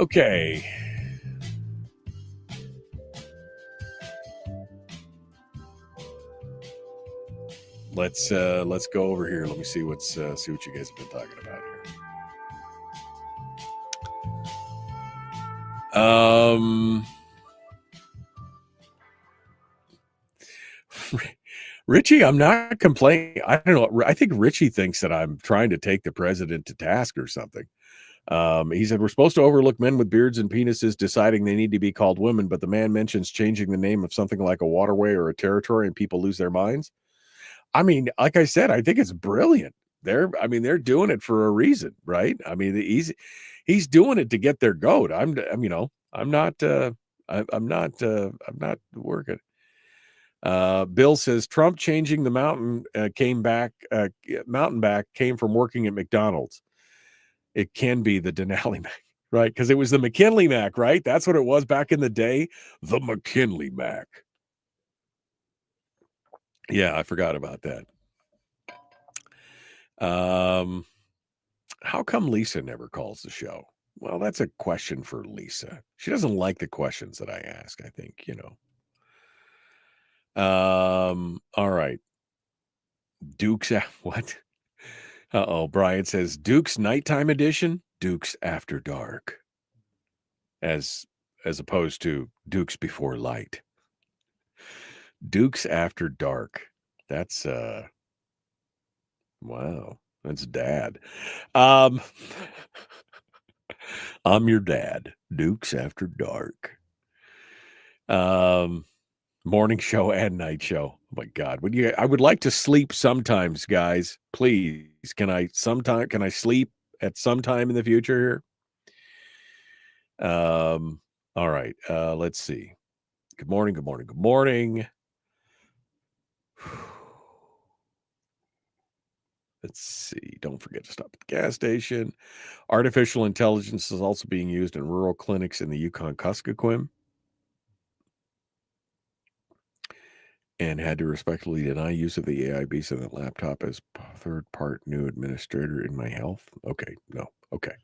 Okay. Let's go over here. Let me see what you guys have been talking about here. Richie, I'm not complaining. I don't know. I think Richie thinks that I'm trying to take the president to task or something. He said, we're supposed to overlook men with beards and penises deciding they need to be called women, but the man mentions changing the name of something like a waterway or a territory and people lose their minds. I mean, like I said, I think it's brilliant. They're doing it for a reason, right? I mean, he's doing it to get their goat. I'm not working. Bill says Trump changing the mountain back came from working at McDonald's. It can be the Denali Mac, right? Because it was the McKinley Mac, right? That's what it was back in the day. The McKinley Mac. Yeah, I forgot about that. How come Lisa never calls the show? Well, that's a question for Lisa. She doesn't like the questions that I ask, I think, All right. Duke's what? Brian says Duke's nighttime edition, Duke's After Dark. As as opposed to Dukes Before Light. Dukes After Dark. That's wow. That's dad. I'm your dad. Dukes After Dark. Morning show and night show. Oh my God. I would like to sleep sometimes, guys. Please. Can I sleep at some time in the future here? All right. Let's see. Good morning. Good morning. Good morning. Let's see. Don't forget to stop at the gas station. Artificial intelligence is also being used in rural clinics in the Yukon-Kuskokwim. And had to respectfully deny use of the AI based on the laptop as third part new administrator in my health. Okay. No. Okay.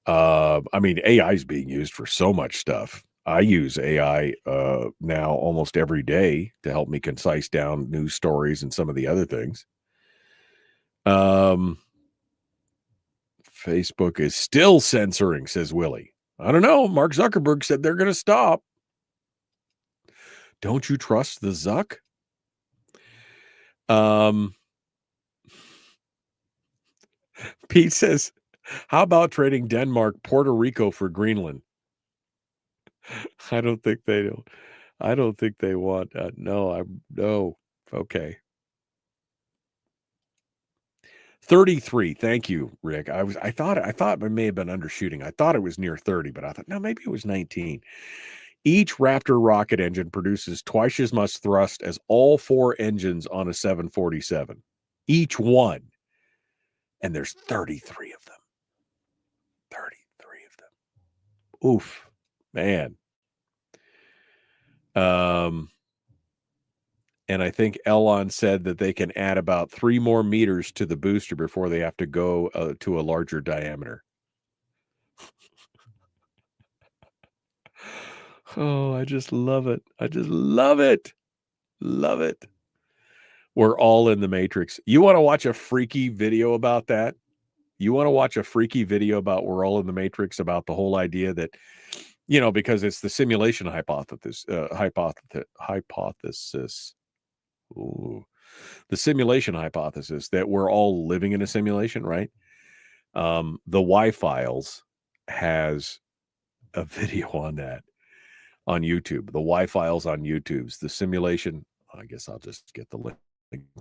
I mean, AI is being used for so much stuff. I use AI now almost every day to help me concise down news stories and some of the other things. Facebook is still censoring, says Willie. I don't know. Mark Zuckerberg said they're going to stop. Don't you trust the Zuck? Pete says, how about trading Denmark, Puerto Rico for Greenland? I don't think they do. I don't think they want. No. Okay. 33. Thank you, Rick. I thought it may have been undershooting. I thought it was near 30, but I thought, no, maybe it was 19. Each Raptor rocket engine produces twice as much thrust as all 4 engines on a 747. Each one. And there's 33 of them. 33 of them. Oof, man. And I think Elon said that they can add about 3 more meters to the booster before they have to go to a larger diameter. Oh, I just love it. I just love it. Love it. We're all in the Matrix. You want to watch a freaky video about that? You want to watch a freaky video about we're all in the Matrix, about the whole idea that, because it's the simulation hypothesis. Ooh. The simulation hypothesis that we're all living in a simulation, right? The Y-Files has a video on that on YouTube. The Y-Files on YouTube's the simulation. I guess I'll just get the link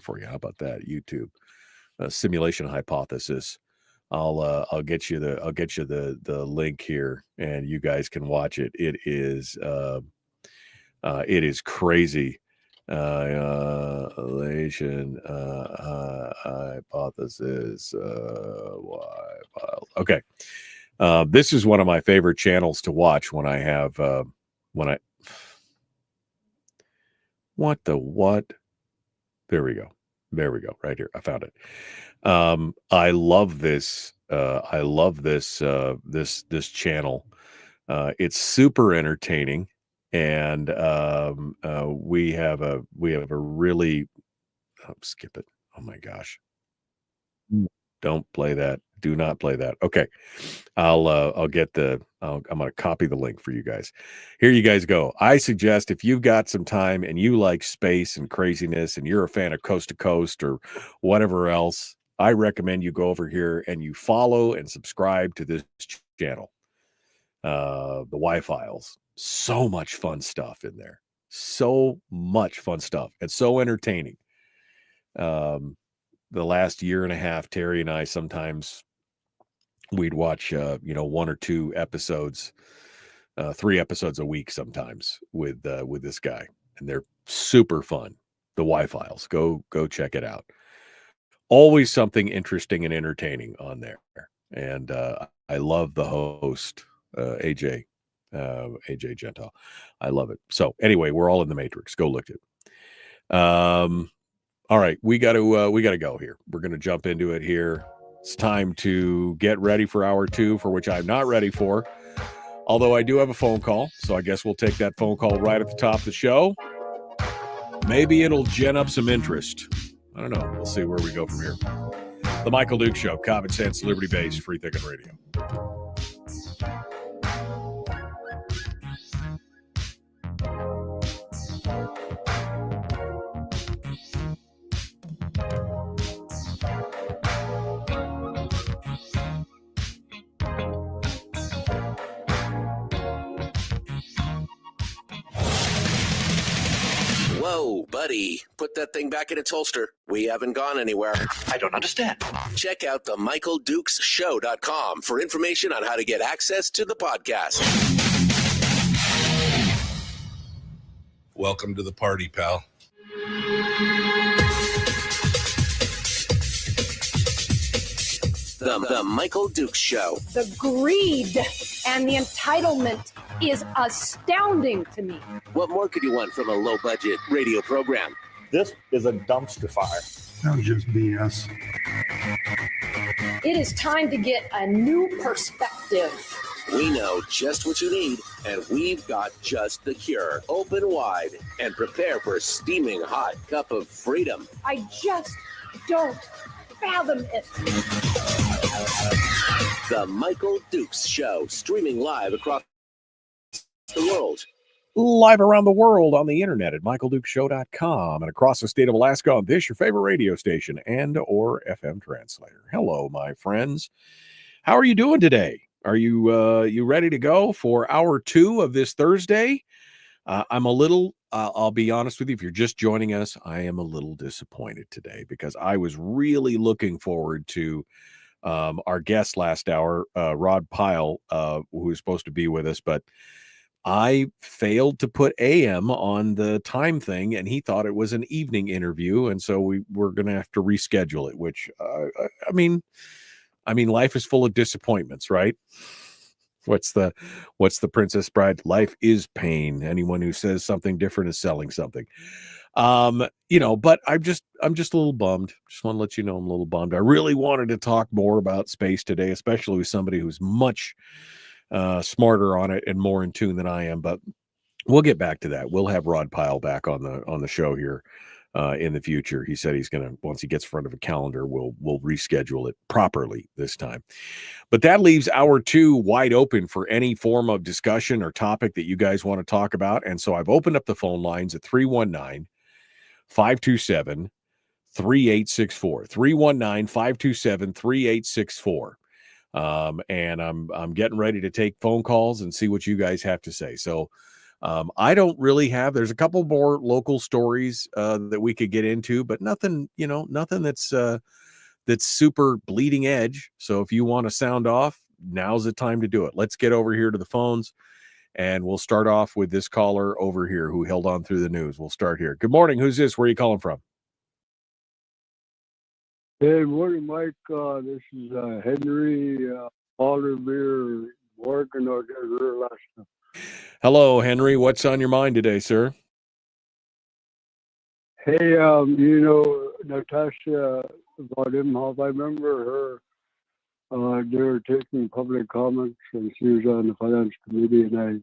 for you. How about that? YouTube simulation hypothesis. I'll get you the link here, and you guys can watch it. It is crazy. Simulation hypothesis. Okay. This is one of my favorite channels to watch when I have what? There we go. Right here. I found it. I love this. This channel. It's super entertaining, and we have a really. Skip it. Oh my gosh! Don't play that. Do not play that. Okay, I'm going to copy the link for you guys. Here you guys go. I suggest if you've got some time and you like space and craziness and you're a fan of Coast to Coast or whatever else, I recommend you go over here and you follow and subscribe to this channel. The Y-Files. So much fun stuff in there. So much fun stuff. It's so entertaining. The last year and a half, Terry and I sometimes we'd watch 1 or 2 episodes, 3 episodes a week sometimes with this guy, and they're super fun. The Y-Files. Go check it out. Always something interesting and entertaining on there. And I love the host, AJ Gentile. I love it. So anyway, we're all in the Matrix. Go look at it. All right, we got to go here. We're going to jump into it here. It's time to get ready for hour 2, for which I'm not ready for. Although I do have a phone call, so I guess we'll take that phone call right at the top of the show. Maybe it'll gen up some interest. I don't know. We'll see where we go from here. The Michael Duke Show, Common Sense, Liberty Based, Free Thinking Radio. Whoa, buddy, put that thing back in its holster. We haven't gone anywhere. I don't understand. Check out the MichaelDukesShow.com for information on how to get access to the podcast. Welcome to the party, pal. The Michael Dukes Show. The greed and the entitlement is astounding to me. What more could you want from a low-budget radio program? This is a dumpster fire. That was just BS. It is time to get a new perspective. We know just what you need, and we've got just the cure. Open wide and prepare for a steaming hot cup of freedom. I just don't fathom it. The Michael Dukes Show, streaming live across the world. Live around the world on the internet at michaeldukeshow.com and across the state of Alaska on this, your favorite radio station and or FM translator. Hello, my friends. How are you doing today? Are you ready to go for hour 2 of this Thursday? I'm a little, I'll be honest with you, if you're just joining us, I am a little disappointed today because I was really looking forward to our guest last hour, Rod Pyle, who was supposed to be with us, but I failed to put AM on the time thing, and he thought it was an evening interview, and so we're going to have to reschedule it, which, I mean, life is full of disappointments, right? What's the Princess Bride? Life is pain. Anyone who says something different is selling something. But I'm just a little bummed. Just want to let you know I'm a little bummed. I really wanted to talk more about space today, especially with somebody who's much smarter on it and more in tune than I am, but we'll get back to that. We'll have Rod Pyle back on the show here in the future. He said he's gonna, once he gets in front of a calendar, we'll reschedule it properly this time. But that leaves hour 2 wide open for any form of discussion or topic that you guys want to talk about. And so I've opened up the phone lines at 319-527-3864. 319-527-3864. And I'm getting ready to take phone calls and see what you guys have to say. So I don't really have, there's a couple more local stories that we could get into, but nothing that's super bleeding edge. So if you want to sound off, now's the time to do it. Let's get over here to the phones, and we'll start off with this caller over here who held on through the news. We'll start here. Good morning. Who's this? Where are you calling from? Hey, morning, Mike. This is Henry Alderbeer, working out there in Alaska. Hello, Henry. What's on your mind today, sir? Hey, Natasha about Imhoff, I remember her. They were taking public comments, and she was on the finance committee, and I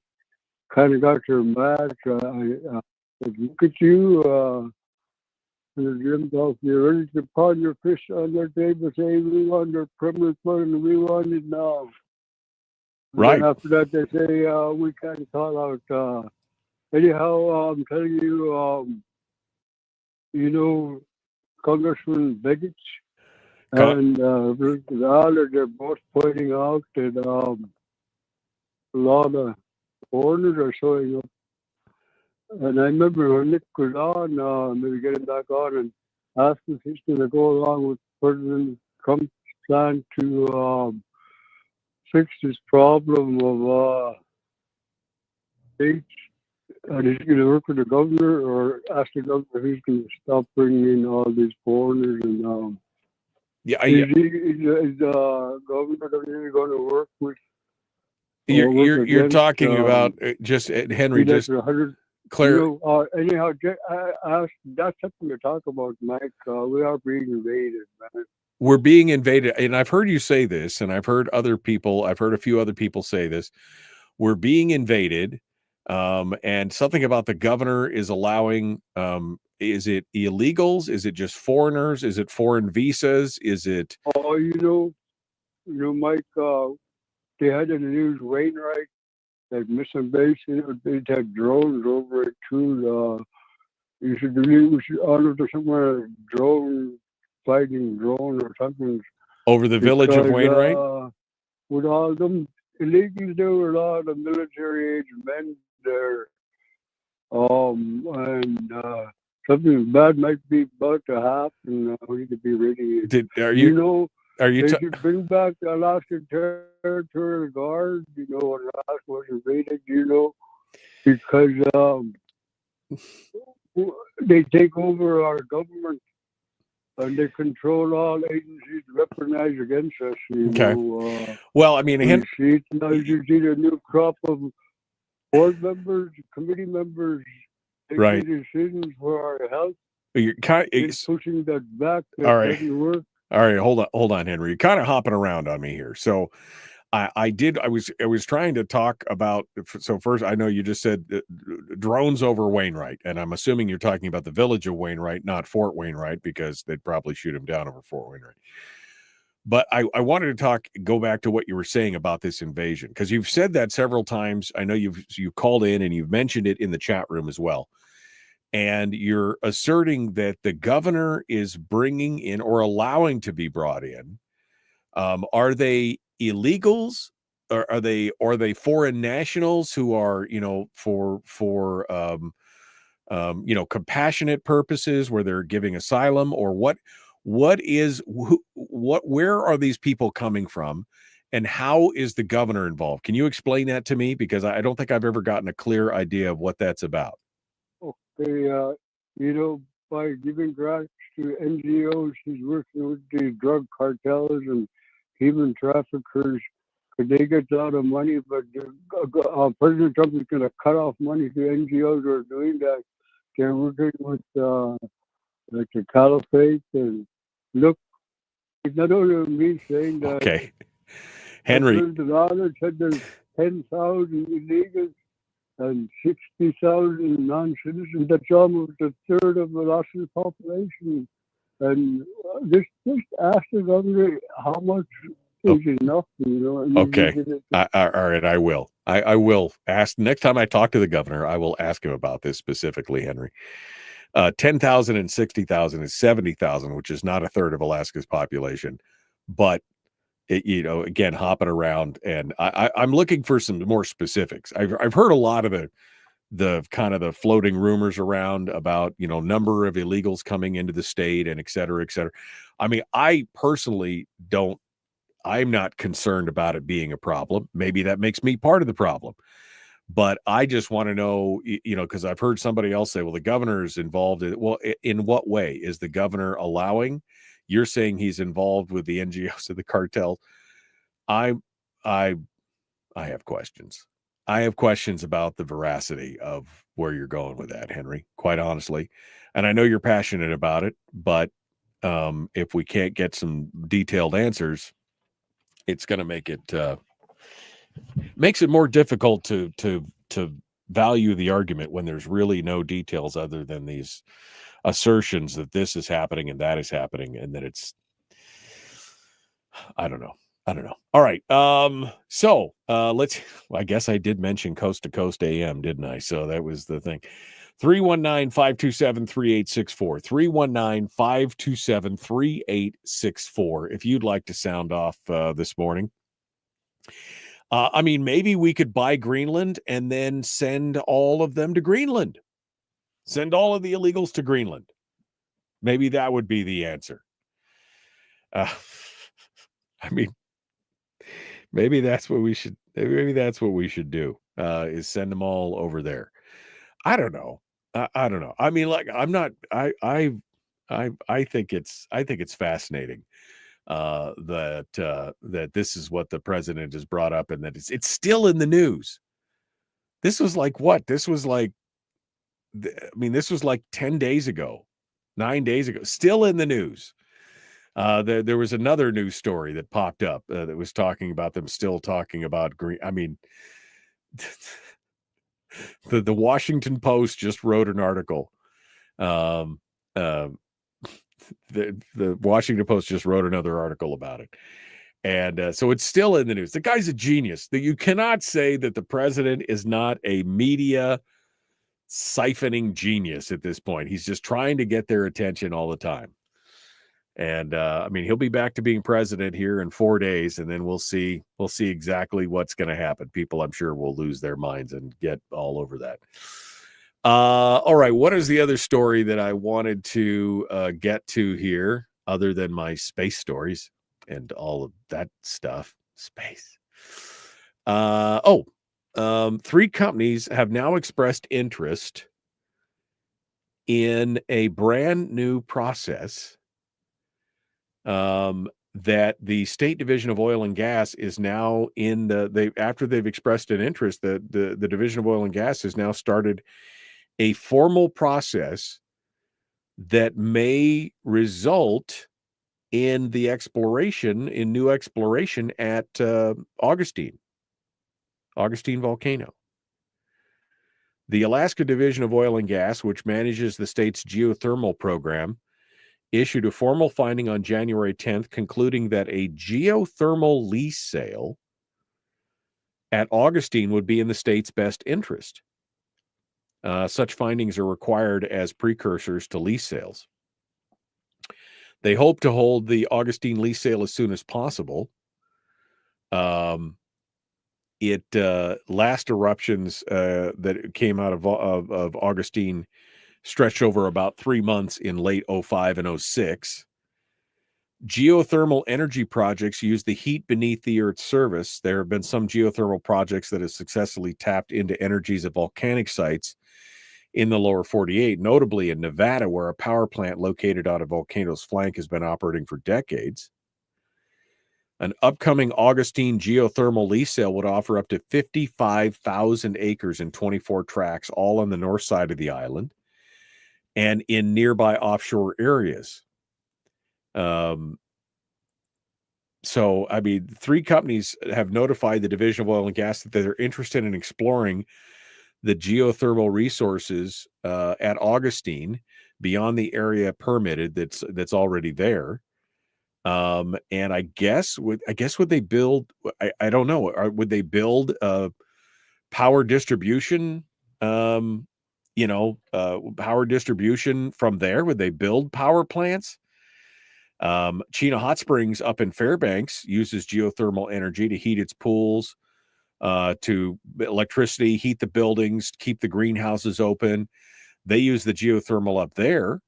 kind of got her mad. I said, look at you. You're ready to pawn your fish on their table, say we want their permanent fund and we want it now. Right. And after that, they say we can't call out. Anyhow, I'm telling you, Congressman Begich and Rick Dollar, they're both pointing out that a lot of foreigners are showing up. And I remember when Nick was on, maybe getting back on and asking if he's going to go along with President Trump's plan to fix this problem of states, and he's going to work with the governor or ask the governor if he's going to stop bringing in all these foreigners. And is the governor going to work with? You're talking about just Henry. Just Claire. Anyhow, that's something to talk about, Mike. We are being invaded, man. We're being invaded, and I've heard you say this, and I've heard a few other people say this. We're being invaded, and something about the governor is allowing. Is it illegals? Is it just foreigners? Is it foreign visas? Is it? Oh, Mike. They had in the news Wainwright. That missing base, they had drones over it too. We should honor to somewhere fighting drone or something. Over the village of Wainwright? With all them illegals, there were a lot of military age men there. And something bad might be about to happen. We need to be ready. Are You you know, are you they ta- should bring back the Alaskan Territorial Guard. You know, when Alaska was invaded. You know, because they take over our government and they control all agencies weaponized against us. You okay? know, Well, I mean, we see it now. You see the new crop of board members, committee members right. making decisions for our health You're kind and pushing that back. That all right. doesn't work. All right, hold on, Henry. You're kind of hopping around on me here. So I was trying to talk about. So first, I know you just said drones over Wainwright, and I'm assuming you're talking about the village of Wainwright, not Fort Wainwright, because they'd probably shoot him down over Fort Wainwright. But I wanted to go back to what you were saying about this invasion, because you've said that several times. I know you've called in and you've mentioned it in the chat room as well. And you're asserting that the governor is bringing in or allowing to be brought in. Are they illegals? Or are they foreign nationals who are, for compassionate purposes where they're giving asylum, or where are these people coming from, and how is the governor involved? Can you explain that to me? Because I don't think I've ever gotten a clear idea of what that's about. Okay, by giving grants to NGOs, he's working with the drug cartels and human traffickers. They get a lot of money, but President Trump is going to cut off money to NGOs who are doing that. They're working with like the caliphate. And look, it's not only me saying that. Okay, Henry. President Donald said there's 10,000 illegals and 60,000 non-citizens. That's almost a third of the Russian population. And just ask the governor how much is enough, Okay. All right, I will. I will ask next time I talk to the governor. I will ask him about this specifically, Henry. 10,000 and 60,000 is 70,000, which is not a third of Alaska's population. But again, hopping around, and I'm looking for some more specifics. I've heard a lot of the kind of the floating rumors around about number of illegals coming into the state and et cetera, et cetera. I mean, I personally I'm not concerned about it being a problem. Maybe that makes me part of the problem. But I just want to know, because I've heard somebody else say, well, the governor is involved in it. Well, in what way is the governor allowing? You're saying he's involved with the NGOs of the cartel. I have questions. I have questions about the veracity of where you're going with that, Henry, quite honestly. And I know you're passionate about it, but if we can't get some detailed answers, it's going to make it makes it more difficult to value the argument when there's really no details other than these assertions that this is happening and that is happening, and that it's I don't know. All right. So I guess I did mention Coast to Coast AM, didn't I? So that was the thing. 319-527-3864. 319-527-3864. If you'd like to sound off this morning. I mean, maybe we could buy Greenland and then send all of them to Greenland. Send all of the illegals to Greenland. Maybe that would be the answer. I mean, maybe that's what we should. Maybe that's what we should do. Is send them all over there. I don't know. I don't know. I mean, like, I'm not. I think it's fascinating that this is what the president has brought up, and that it's still in the news. This was like what? This was like 10 days ago, 9 days ago, still in the news. There was another news story that popped up that was talking about them still talking about green. I mean, the Washington Post just wrote an article. The Washington Post just wrote another article about it. And so it's still in the news. The guy's a genius. You cannot say that the president is not a media siphoning genius at this point. He's just trying to get their attention all the time. And I mean, he'll be back to being president here in 4 days, and then we'll see exactly what's going to happen. People, I'm sure, will lose their minds and get all over that. All right. What is the other story that I wanted to get to here other than my space stories and all of that stuff? Space. 3 companies have now expressed interest in a brand new process that the State Division of Oil and Gas is now in after they've expressed an interest, the Division of Oil and Gas has now started a formal process that may result in new exploration at Augustine volcano. The Alaska Division of Oil and Gas, which manages the state's geothermal program, issued a formal finding on January 10th, concluding that a geothermal lease sale at Augustine would be in the state's best interest. Such findings are required as precursors to lease sales. They hope to hold the Augustine lease sale as soon as possible. Last eruptions that came out of Augustine stretched over about 3 months in late 05 and 06. Geothermal energy projects use the heat beneath the Earth's surface. There have been some geothermal projects that have successfully tapped into energies at volcanic sites in the lower 48, notably in Nevada, where a power plant located on a volcano's flank has been operating for decades. An upcoming Augustine geothermal lease sale would offer up to 55,000 acres in 24 tracts, all on the north side of the island and in nearby offshore areas. So, 3 companies have notified the Division of Oil and Gas that they're interested in exploring the geothermal resources at Augustine beyond the area permitted that's already there. And I guess would they build? I don't know. Would they build power distribution? Power distribution from there. Would they build power plants? Chena Hot Springs up in Fairbanks uses geothermal energy to heat its pools, to electricity, heat the buildings, keep the greenhouses open. They use the geothermal up there.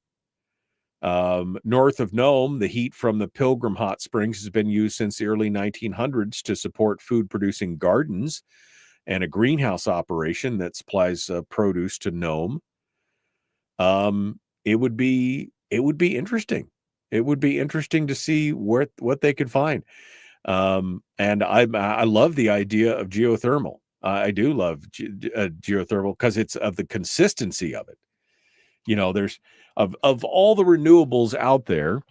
North of Nome, the heat from the Pilgrim Hot Springs has been used since the early 1900s to support food-producing gardens and a greenhouse operation that supplies produce to Nome. It would be interesting. It would be interesting to see what they could find. And I love the idea of geothermal. I do love geothermal because it's of the consistency of it. There's of all the renewables out there,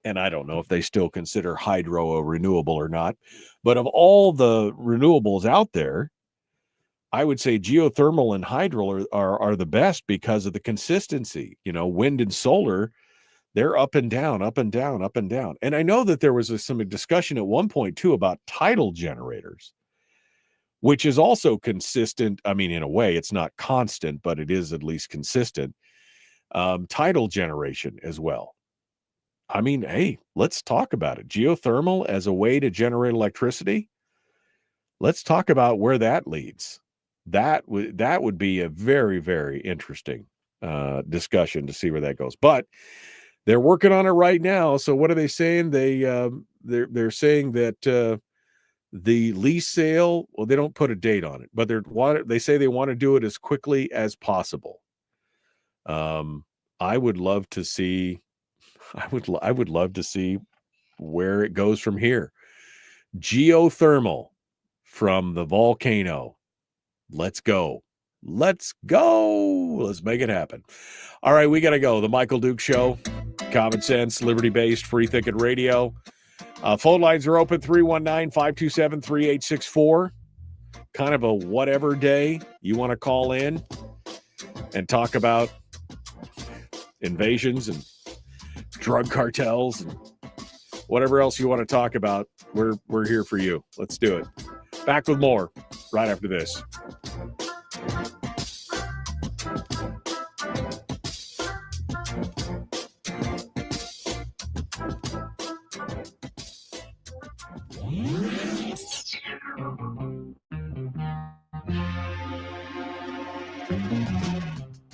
and I don't know if they still consider hydro a renewable or not, but of all the renewables out there, I would say geothermal and hydro are the best because of the consistency. Wind and solar, they're up and down, up and down, up and down. And I know that there was some discussion at one point too about tidal generators, which is also consistent. I mean, in a way, it's not constant, but it is at least consistent. Tidal generation as well. I mean, hey, let's talk about it. Geothermal as a way to generate electricity. Let's talk about where that leads. That would be a very, very interesting discussion to see where that goes. But they're working on it right now. So what are they saying? They're saying that the lease sale. Well, they don't put a date on it, but they say they want to do it as quickly as possible. I would love to see. I would love to see where it goes from here. Geothermal from the volcano. Let's go. Let's go. Let's make it happen. All right, we got to go. The Michael Duke Show. Common sense, liberty-based, free-thinking radio. Phone lines are open, 319-527-3864. Kind of a whatever day you want to call in and talk about invasions and drug cartels and whatever else you want to talk about. We're here for you. Let's do it. Back with more right after this.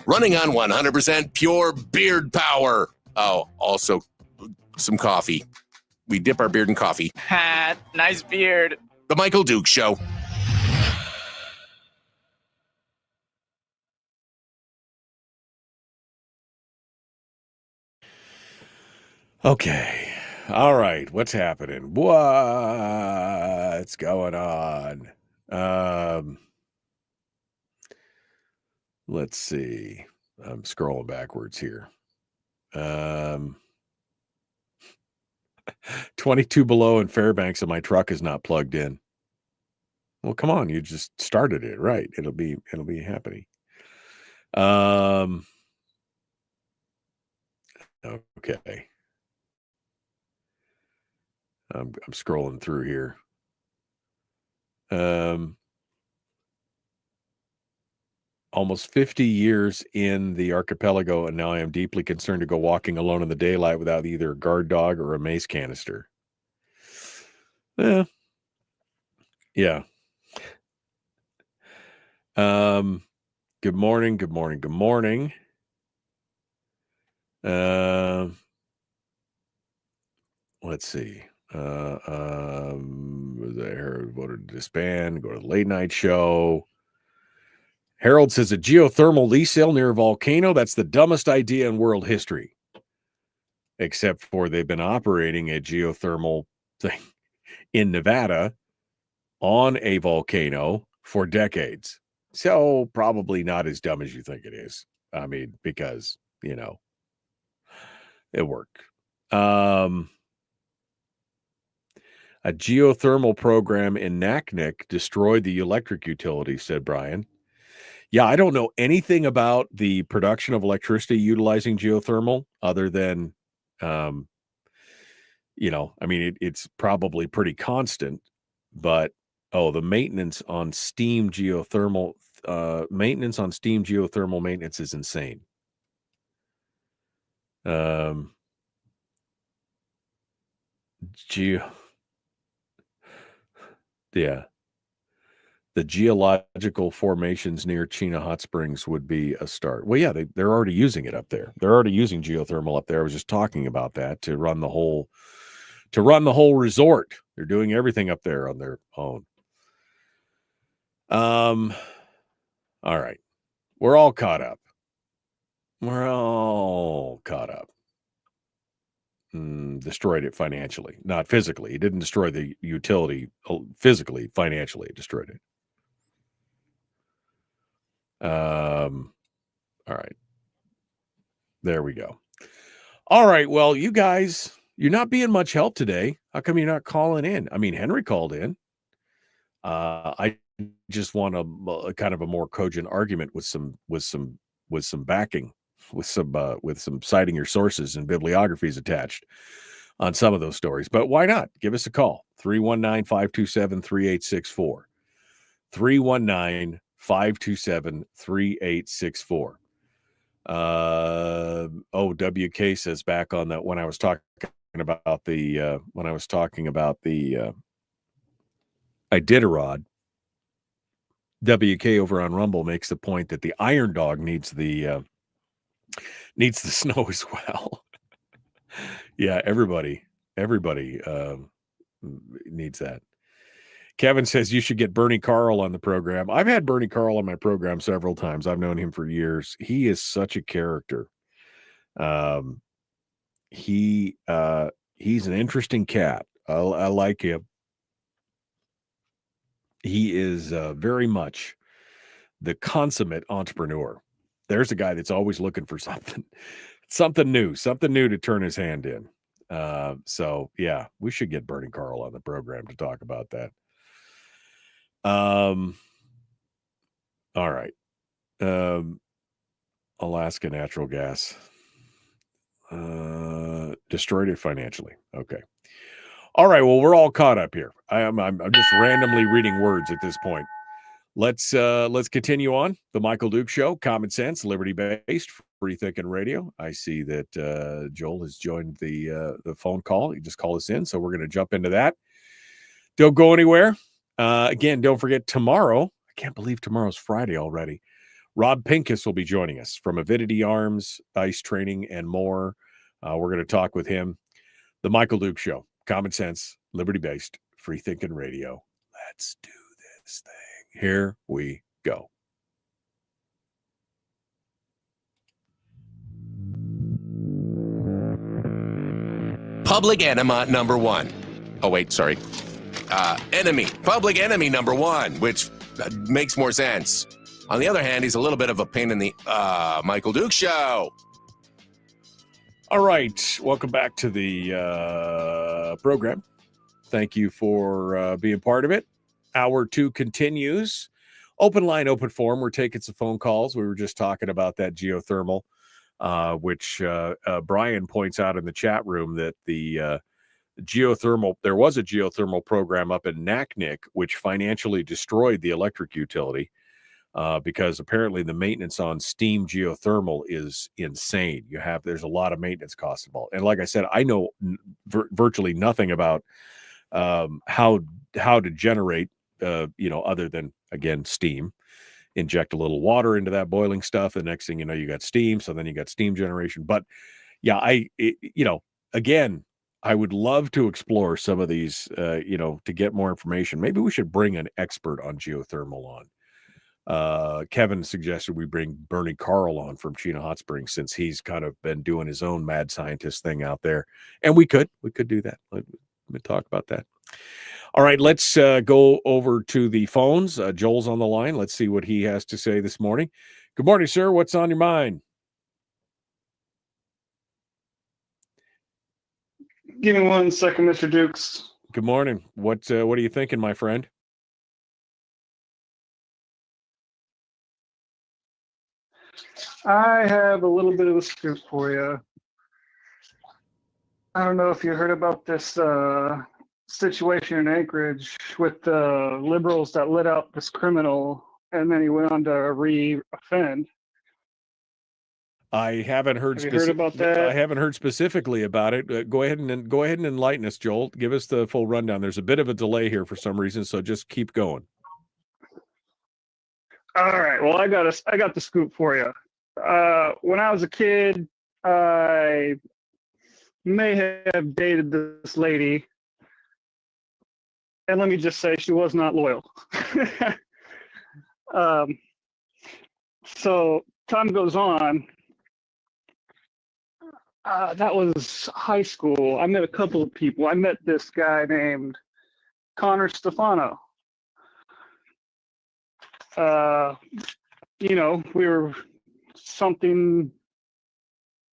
running on 100% pure beard power. Oh, also some coffee. We dip our beard in coffee. Ha, nice beard. The Michael Dukes Show. Okay. All right. What's happening? What's going on? Let's see. I'm scrolling backwards here. 22 below in Fairbanks and my truck is not plugged in. Well, come on. You just started it, right? It'll be happening. Okay. I'm scrolling through here. Almost 50 years in the archipelago, and now I am deeply concerned to go walking alone in the daylight without either a guard dog or a mace canister. Yeah. Good morning. Let's see. There voted to disband, go to the late night show. Harold says a geothermal lease sale near a volcano. That's the dumbest idea in world history. Except for they've been operating a geothermal thing in Nevada on a volcano for decades. So probably not as dumb as you think it is. I mean, because, it worked. A geothermal program in Naknek destroyed the electric utility, said Brian. Yeah, I don't know anything about the production of electricity utilizing geothermal other than, it's probably pretty constant, but, the maintenance on steam geothermal maintenance is insane. The geological formations near Chena Hot Springs would be a start. Well, yeah, they're already using it up there. They're already using geothermal up there. I was just talking about that to run the whole resort. They're doing everything up there on their own. All right. We're all caught up. Destroyed it financially, not physically. It didn't destroy the utility physically, financially. It destroyed it. All right. There we go. All right. Well, you guys, you're not being much help today. How come you're not calling in? I mean, Henry called in. I just want a kind of a more cogent argument with some backing, with some citing your sources and bibliographies attached on some of those stories. But why not? Give us a call. 319-527-3864. 319-527-3864. WK says back on that when I was talking about the Iditarod, WK over on Rumble makes the point that the Iron Dog needs the snow as well. Yeah, everybody needs that. Kevin says you should get Bernie Carl on the program. I've had Bernie Carl on my program several times. I've known him for years. He is such a character. He's an interesting cat. I like him. He is very much the consummate entrepreneur. There's a guy that's always looking for something new to turn his hand in. So yeah, we should get Bernie Carl on the program to talk about that. All right. Alaska Natural Gas destroyed it financially. Okay. All right. Well, we're all caught up here. I'm just randomly reading words at this point. Let's continue on. The Michael Dukes Show, common sense, liberty-based, free thinking radio. I see that Joel has joined the phone call. He just called us in, so we're going to jump into that. Don't go anywhere. Again, don't forget tomorrow. I can't believe tomorrow's Friday already. Rob Pincus will be joining us from Avidity Arms, ice training, and more. We're going to talk with him. The Michael Duke Show, common sense, liberty-based, free-thinking radio. Let's do this thing. Here we go. Public enema number one. Oh, wait, sorry. Public enemy number one, which makes more sense. On the other hand, he's a little bit of a pain in the Michael Duke Show. All right. Welcome back to the program. Thank you for being part of it. Hour 2 continues. Open line, open forum. We're taking some phone calls. We were just talking about that geothermal, which Brian points out in the chat room that the geothermal, there was a geothermal program up in Naknek, which financially destroyed the electric utility because apparently the maintenance on steam geothermal is insane. There's a lot of maintenance costs involved. And like I said, I know virtually nothing about how to generate, other than, again, steam. Inject a little water into that boiling stuff. The next thing you know, you got steam. So then you got steam generation. But yeah, again, I would love to explore some of these, to get more information. Maybe we should bring an expert on geothermal on. Kevin suggested we bring Bernie Carl on from Chino Hot Springs, since he's kind of been doing his own mad scientist thing out there. And we could do that. Let me talk about that. All right, let's go over to the phones. Joel's on the line. Let's see what he has to say this morning. Good morning, sir. What's on your mind? Give me 1 second, Mr. Dukes. Good morning. What are you thinking, my friend? I have a little bit of a scoop for you. I don't know if you heard about this situation in Anchorage with the liberals that let out this criminal, and then he went on to re-offend. I haven't heard. Have you heard about that? I haven't heard specifically about it. Go ahead and enlighten us, Joel. Give us the full rundown. There's a bit of a delay here for some reason, so just keep going. All right. Well, I got the scoop for you. When I was a kid, I may have dated this lady, and let me just say she was not loyal. So time goes on. That was high school. I met a couple of people. I met this guy named Connor Stefano. We were something,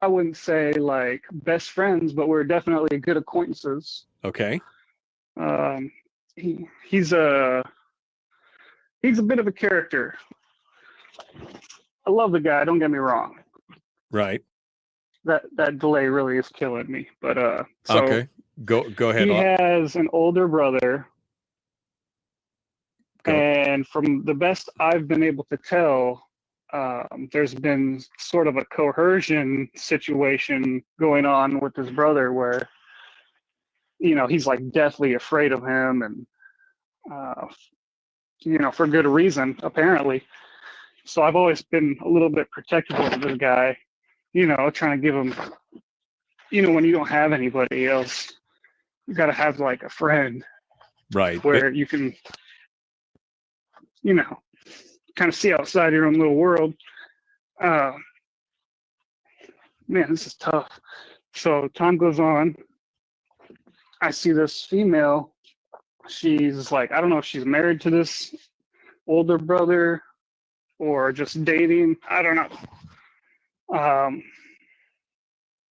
I wouldn't say like best friends, but we're definitely good acquaintances. Okay. He's a bit of a character. I love the guy, don't get me wrong. Right. That delay really is killing me. But so okay. Go ahead. He has an older brother. And from the best I've been able to tell, there's been sort of a coercion situation going on with his brother where, he's like deathly afraid of him, and, for good reason, apparently. So I've always been a little bit protective of this guy, trying to give him, when you don't have anybody else, you got to have like a friend. Right. Where you can, kind of see outside your own little world. Man, this is tough. So time goes on. I see this female. She's like, I don't know if she's married to this older brother or just dating. I don't know.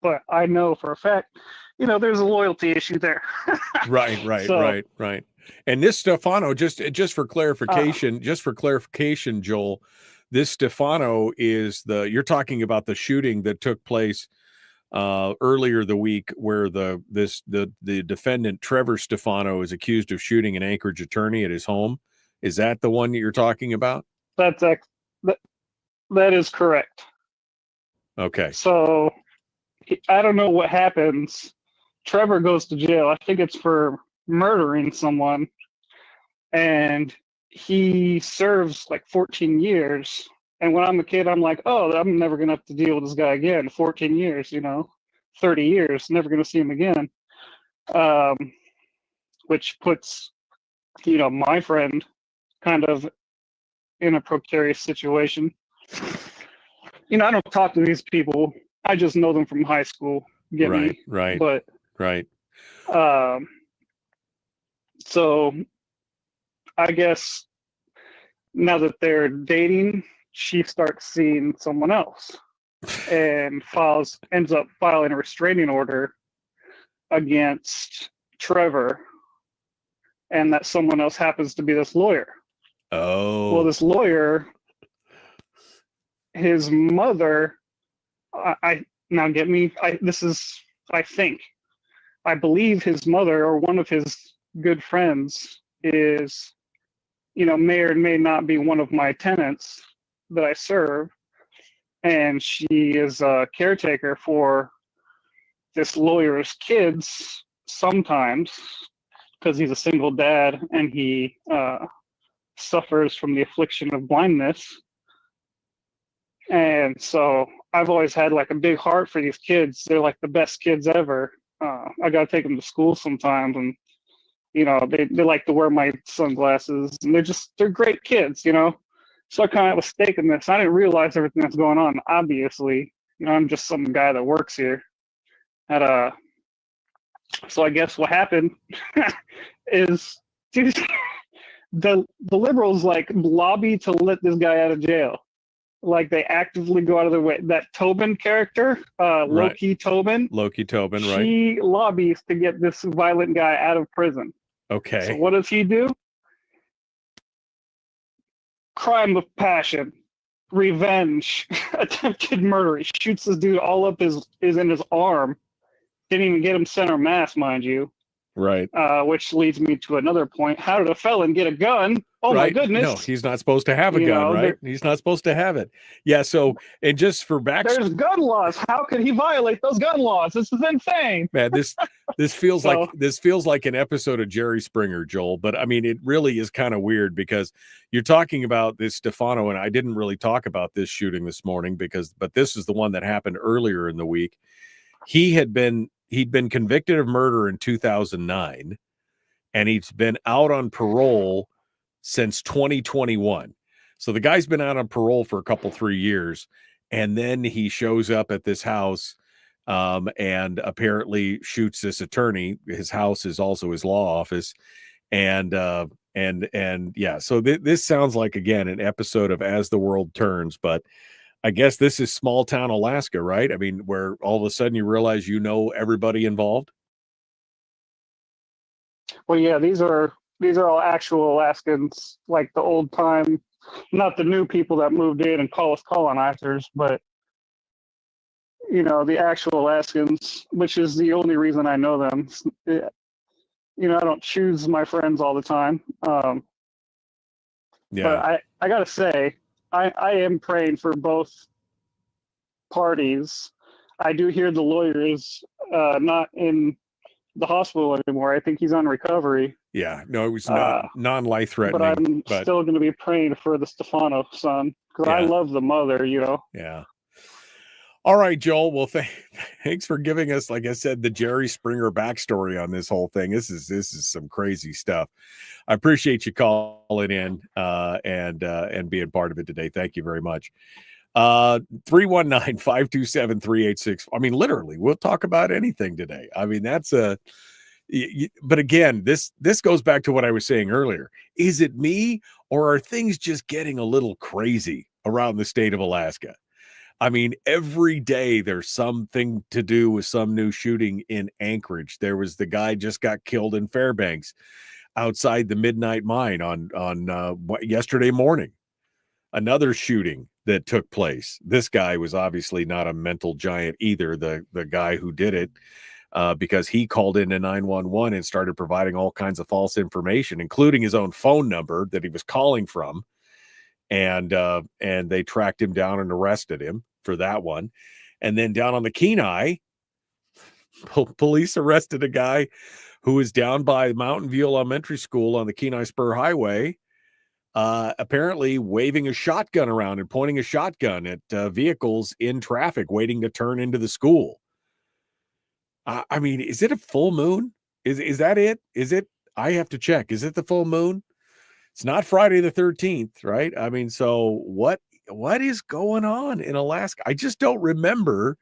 But I know for a fact, there's a loyalty issue there. Right. So, right. And this Stefano, just for clarification, Joel, this Stefano is you're talking about the shooting that took place earlier the week, where the defendant Trevor Stefano is accused of shooting an Anchorage attorney at his home. Is that the one that you're talking about? That is correct. Okay. So I don't know what happens. Trevor goes to jail. I think it's for murdering someone, and he serves like 14 years, And when I'm a kid, I'm like, oh, I'm never going to have to deal with this guy again. 14 years, 30 years, never going to see him again. Which puts, my friend kind of in a precarious situation. I don't talk to these people. I just know them from high school. Get me? Right. But, right. So I guess now that they're dating, she starts seeing someone else and ends up filing a restraining order against Trevor, and that someone else happens to be this lawyer. Oh. Well, this lawyer, his mother, I believe his mother or one of his good friends is, may or may not be one of my tenants that I serve. And she is a caretaker for this lawyer's kids sometimes because he's a single dad and he suffers from the affliction of blindness. And so I've always had like a big heart for these kids. They're like the best kids ever. I got to take them to school sometimes, and they like to wear my sunglasses, and they're great kids, So I kind of was staking this. I didn't realize everything that's going on. Obviously, I'm just some guy that works here. So I guess what happened is the liberals like lobby to let this guy out of jail. Like they actively go out of their way. That Tobin character, Loki Tobin, right? She lobbies to get this violent guy out of prison. Okay. So what does he do? Crime of passion, revenge, attempted murder. He shoots this dude all up is in his arm. Didn't even get him center mass, mind you. Right. Which leads me to another point. How did a felon get a gun? Oh my goodness. No, he's not supposed to have a gun, right? He's not supposed to have it. Yeah, so, and just for there's gun laws. How could he violate those gun laws? This is insane. Man, this feels like an episode of Jerry Springer, Joel. But I mean, it really is kind of weird because you're talking about this Stefano, and I didn't really talk about this shooting this morning but this is the one that happened earlier in the week. He'd been convicted of murder in 2009, and he's been out on parole since 2021. So the guy's been out on parole for 3 years, and then he shows up at this house and apparently shoots this attorney. His house is also his law office. And yeah, so this sounds like, again, an episode of As the World Turns, but I guess this is small town Alaska, right? I mean, where all of a sudden you realize everybody involved. Well, yeah, these are all actual Alaskans, like the old time, not the new people that moved in and call us colonizers, but the actual Alaskans, which is the only reason I know them. I don't choose my friends all the time. Yeah. But I gotta say, I am praying for both parties. I do hear the lawyer is not in the hospital anymore. I think he's on recovery. Yeah, no, it was not non-life threatening. But I'm still going to be praying for the Stefano son because I love the mother. Yeah. All right, Joel. Well, thanks for giving us, like I said, the Jerry Springer backstory on this whole thing. This is some crazy stuff. I appreciate you calling in and being part of it today. Thank you very much. 319-527-386. I mean, literally, we'll talk about anything today. I mean, but again, this goes back to what I was saying earlier. Is it me, or are things just getting a little crazy around the state of Alaska? I mean, every day there's something to do with some new shooting in Anchorage. There was the guy just got killed in Fairbanks outside the Midnight Mine on yesterday morning. Another shooting that took place. This guy was obviously not a mental giant either, the guy who did it, because he called into 911 and started providing all kinds of false information, including his own phone number that he was calling from. And they tracked him down and arrested him for that one. And then down on the Kenai, police arrested a guy who was down by Mountain View Elementary School on the Kenai Spur Highway, apparently waving a shotgun around and pointing a shotgun at vehicles in traffic waiting to turn into the school. I mean, is it a full moon? Is that it? Is it? I have to check. Is it the full moon? It's not Friday the 13th, right? I mean, so what is going on in Alaska? I just don't remember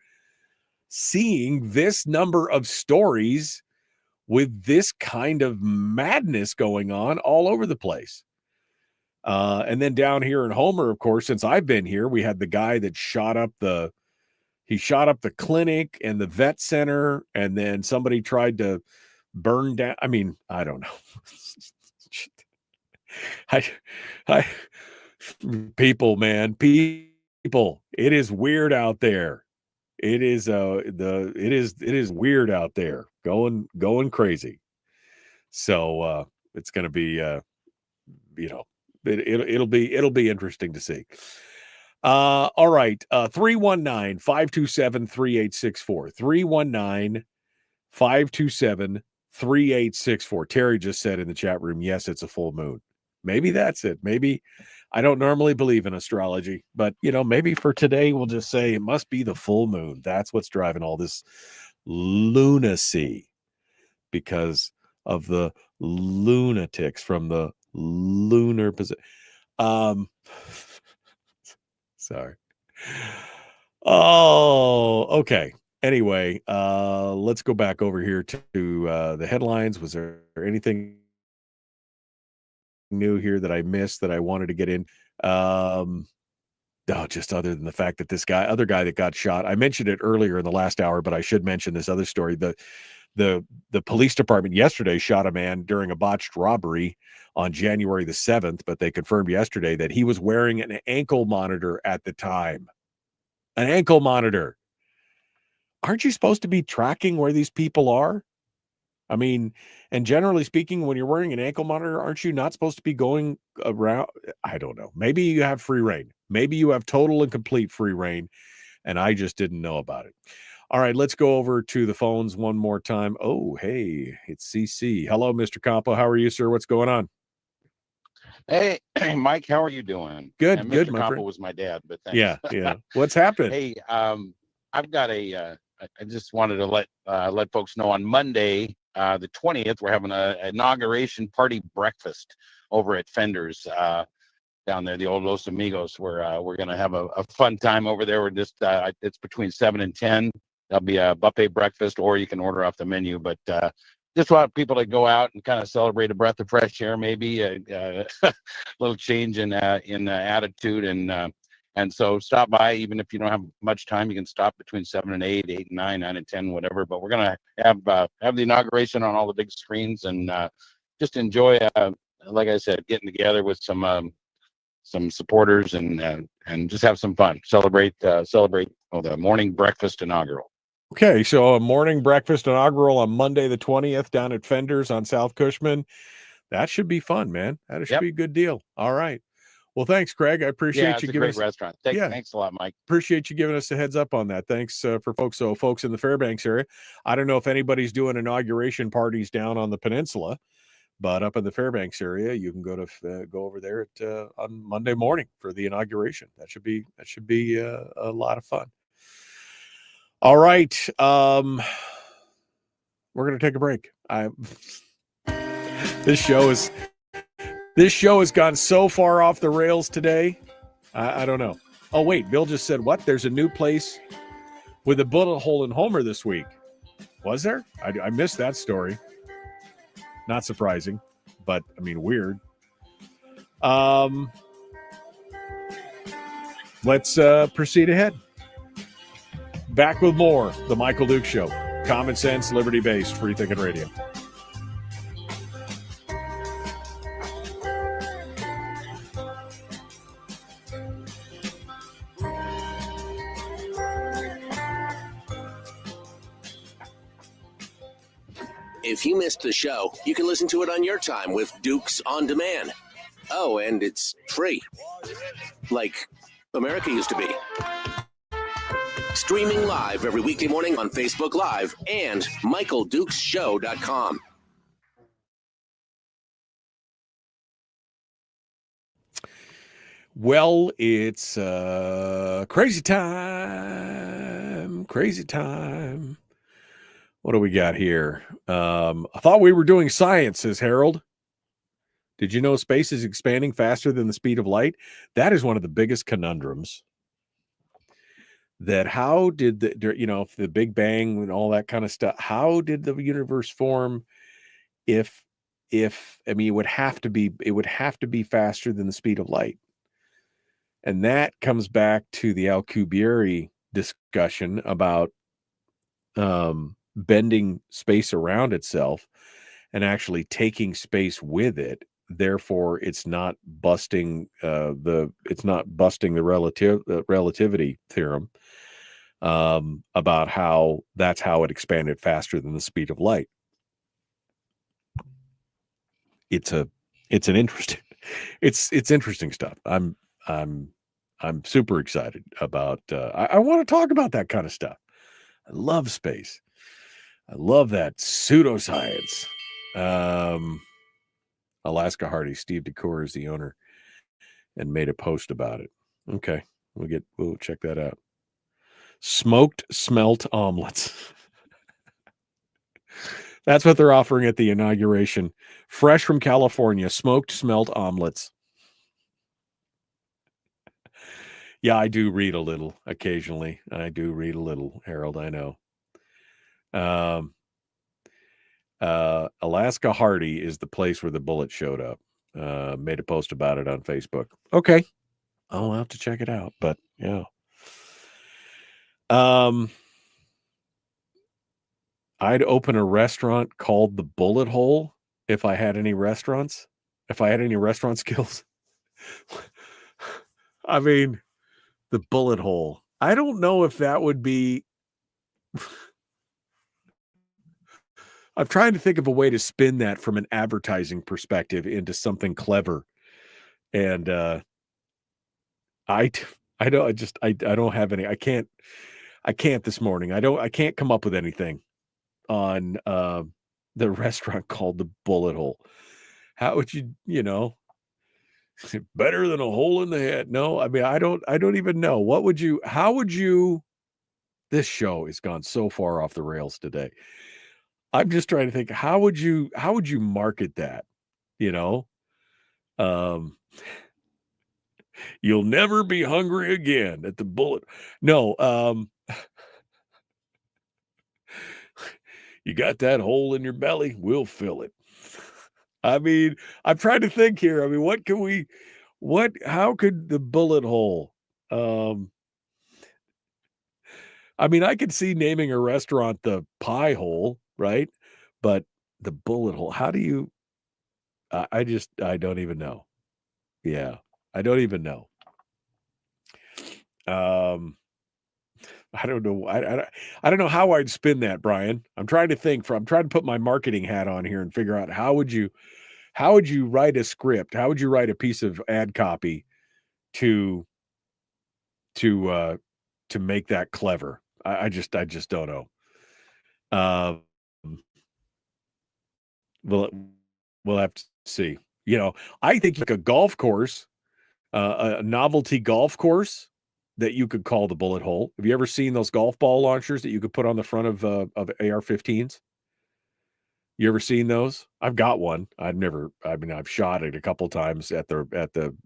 seeing this number of stories with this kind of madness going on all over the place. And then down here in Homer, of course, since I've been here, we had the guy that shot up the clinic and the vet center, and then somebody tried to burn down. I mean, I don't know. People, man, people, it is weird out there. It is weird out there, going crazy. So it's going to be it'll be interesting to see. All right, 319-527-3864. 319-527-3864. Terry just said in the chat room, yes, it's a full moon. Maybe that's it. Maybe I don't normally believe in astrology, but maybe for today we'll just say it must be the full moon. That's what's driving all this lunacy, because of the lunatics from the lunar position. Sorry. Oh, okay. Anyway, let's go back over here to the headlines. Was there anything new here that I missed that I wanted to get in? Just other than the fact that this other guy that got shot, I mentioned it earlier in the last hour, but I should mention this other story. The police department yesterday shot a man during a botched robbery on January the 7th, but they confirmed yesterday that he was wearing an ankle monitor at the time. An ankle monitor. Aren't you supposed to be tracking where these people are? I mean, and generally speaking, when you're wearing an ankle monitor, aren't you not supposed to be going around? I don't know. Maybe you have free reign. Maybe you have total and complete free reign, and I just didn't know about it. All right, let's go over to the phones one more time. Oh, hey, it's CC. Hello, Mr. Campo. How are you, sir? What's going on? Hey, Mike, how are you doing? Good, and good, Mr. my Campo friend. was my dad, but thanks. Yeah. What's happened? Hey, I've got I just wanted to let folks know on Monday, the 20th, we're having an inauguration party breakfast over at Fender's down there, the old Los Amigos. We're going to have a fun time over there. We're just it's between 7 and 10. There'll be a buffet breakfast, or you can order off the menu. But just want people to go out and kind of celebrate a breath of fresh air, maybe a little change in attitude, and so stop by. Even if you don't have much time, you can stop between 7 and 8, 8 and 9, 9 and 10, whatever. But we're gonna have the inauguration on all the big screens, and just enjoy. Like I said, getting together with some supporters and just have some fun. Celebrate the morning breakfast inaugural. Okay, so a morning breakfast inaugural on Monday the 20th down at Fender's on South Cushman. That should be fun, man. That should be a good deal. All right. Well, thanks, Craig. I appreciate you giving us a great restaurant. Thanks a lot, Mike. Appreciate you giving us a heads up on that. Thanks for folks in the Fairbanks area. I don't know if anybody's doing inauguration parties down on the peninsula, but up in the Fairbanks area, you can go over there on Monday morning for the inauguration. That should be a lot of fun. All right. We're going to take a break. This show has gone so far off the rails today. I don't know. Oh, wait. Bill just said, what? There's a new place with a bullet hole in Homer this week. Was there? I missed that story. Not surprising, but I mean, weird. Let's proceed ahead. Back with more. The Michael Duke Show. Common sense, liberty-based, free thinking radio. If you missed the show, you can listen to it on your time with Dukes on Demand. Oh, and it's free. Like America used to be. Streaming live every weekday morning on Facebook Live and MichaelDukesShow.com. Well, it's crazy time. Crazy time. What do we got here? I thought we were doing science, says Harold. Did you know space is expanding faster than the speed of light? That is one of the biggest conundrums. That how did the Big Bang and all that kind of stuff, how did the universe form if I mean it would have to be faster than the speed of light. And that comes back to the Alcubierre discussion about bending space around itself and actually taking space with it. Therefore, it's not busting the relativity theorem about how that's how it expanded faster than the speed of light. It's interesting stuff. I'm super excited about. I want to talk about that kind of stuff. I love space. I love that pseudoscience. Alaska Hardy, Steve DeCour is the owner, and made a post about it. Okay, we'll check that out. Smoked smelt omelets. That's what they're offering at the inauguration. Fresh from California, smoked smelt omelets. Yeah, I do read a little occasionally. I do read a little, Harold, I know. Alaska Hardy is the place where the bullet showed up. Made a post about it on Facebook. Okay. I'll have to check it out, but yeah. I'd open a restaurant called the Bullet Hole if I had any restaurant skills. I mean, the Bullet Hole. I don't know if that would be. I'm trying to think of a way to spin that from an advertising perspective into something clever. And I don't have any. I can't this morning. I can't come up with anything on the restaurant called the Bullet Hole. How would you better than a hole in the head? No, I mean, I don't even know. How would you, this show has gone so far off the rails today. I'm just trying to think, how would you market that? You'll never be hungry again at the Bullet. No, you got that hole in your belly, we'll fill it. I mean, I'm trying to think here. I mean, how could the Bullet Hole? I mean, I could see naming a restaurant the Pie Hole, right? But the Bullet Hole, how do you, I don't even know. Yeah, I don't even know. I don't know. I don't know how I'd spin that, Brian. I'm trying to put my marketing hat on here and figure out how would you write a script? How would you write a piece of ad copy to make that clever? I just don't know. We'll have to see. I think like a golf course, a novelty golf course that you could call the Bullet Hole. Have you ever seen those golf ball launchers that you could put on the front of AR-15s? You ever seen those? I've got one. I've shot it a couple times at the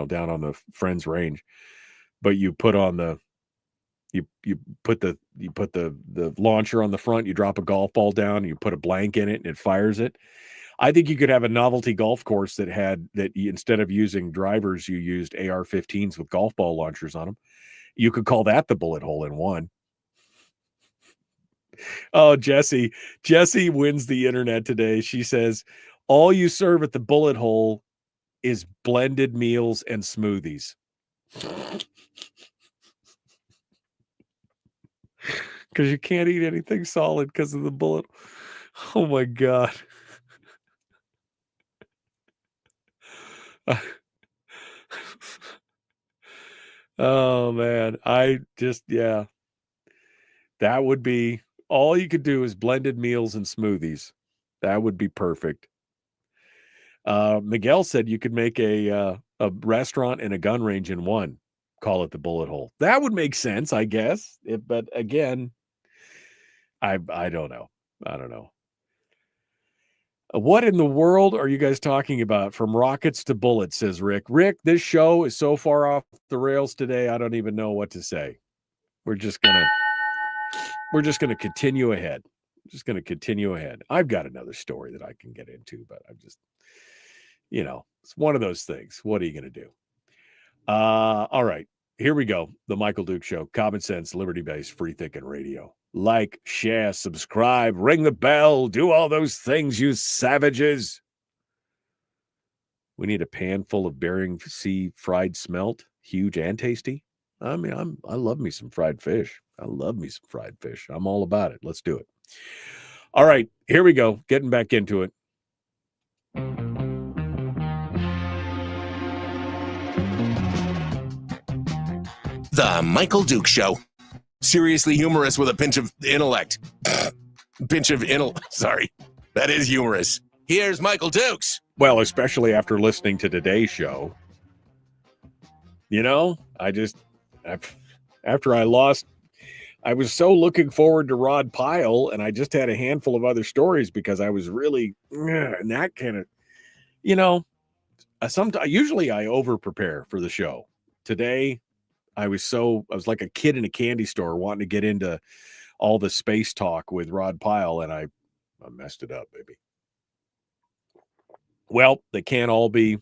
down on the friend's range. But you put on the you put the launcher on the front, you drop a golf ball down, you put a blank in it and it fires it. I think you could have a novelty golf course that instead of using drivers, you used AR-15s with golf ball launchers on them. You could call that the Bullet Hole in One. Oh, Jesse wins the internet today. She says, all you serve at the Bullet Hole is blended meals and smoothies. Because you can't eat anything solid because of the bullet. Oh my God. Oh man. That would be all you could do is blended meals and smoothies. That would be perfect. Miguel said you could make a a restaurant and a gun range in one. Call it the bullet hole. That would make sense, I guess. But again, I don't know. I don't know. What in the world are you guys talking about? From rockets to bullets, says Rick. Rick, this show is so far off the rails today, I don't even know what to say. We're just gonna continue ahead. Just gonna continue ahead. I've got another story that I can get into, but I'm just, it's one of those things. What are you gonna do? All right. Here we go. The Michael Duke Show. Common sense, liberty-based, free-thinking radio. Like, share, subscribe, ring the bell, do all those things, you savages. We need a pan full of Bering Sea fried smelt, huge and tasty. I mean, I love me some fried fish. I love me some fried fish. I'm all about it. Let's do it. All right, here we go. Getting back into it. The Michael Duke Show. Seriously humorous with a pinch of intellect. Sorry. That is humorous. Here's Michael Dukes. Well, especially after listening to today's show. After I lost, I was so looking forward to Rod Pyle, and I just had a handful of other stories because I was really, and that kind of, usually I over prepare for the show. Today, I was like a kid in a candy store wanting to get into all the space talk with Rod Pyle, and I messed it up, baby. Well, they can't all be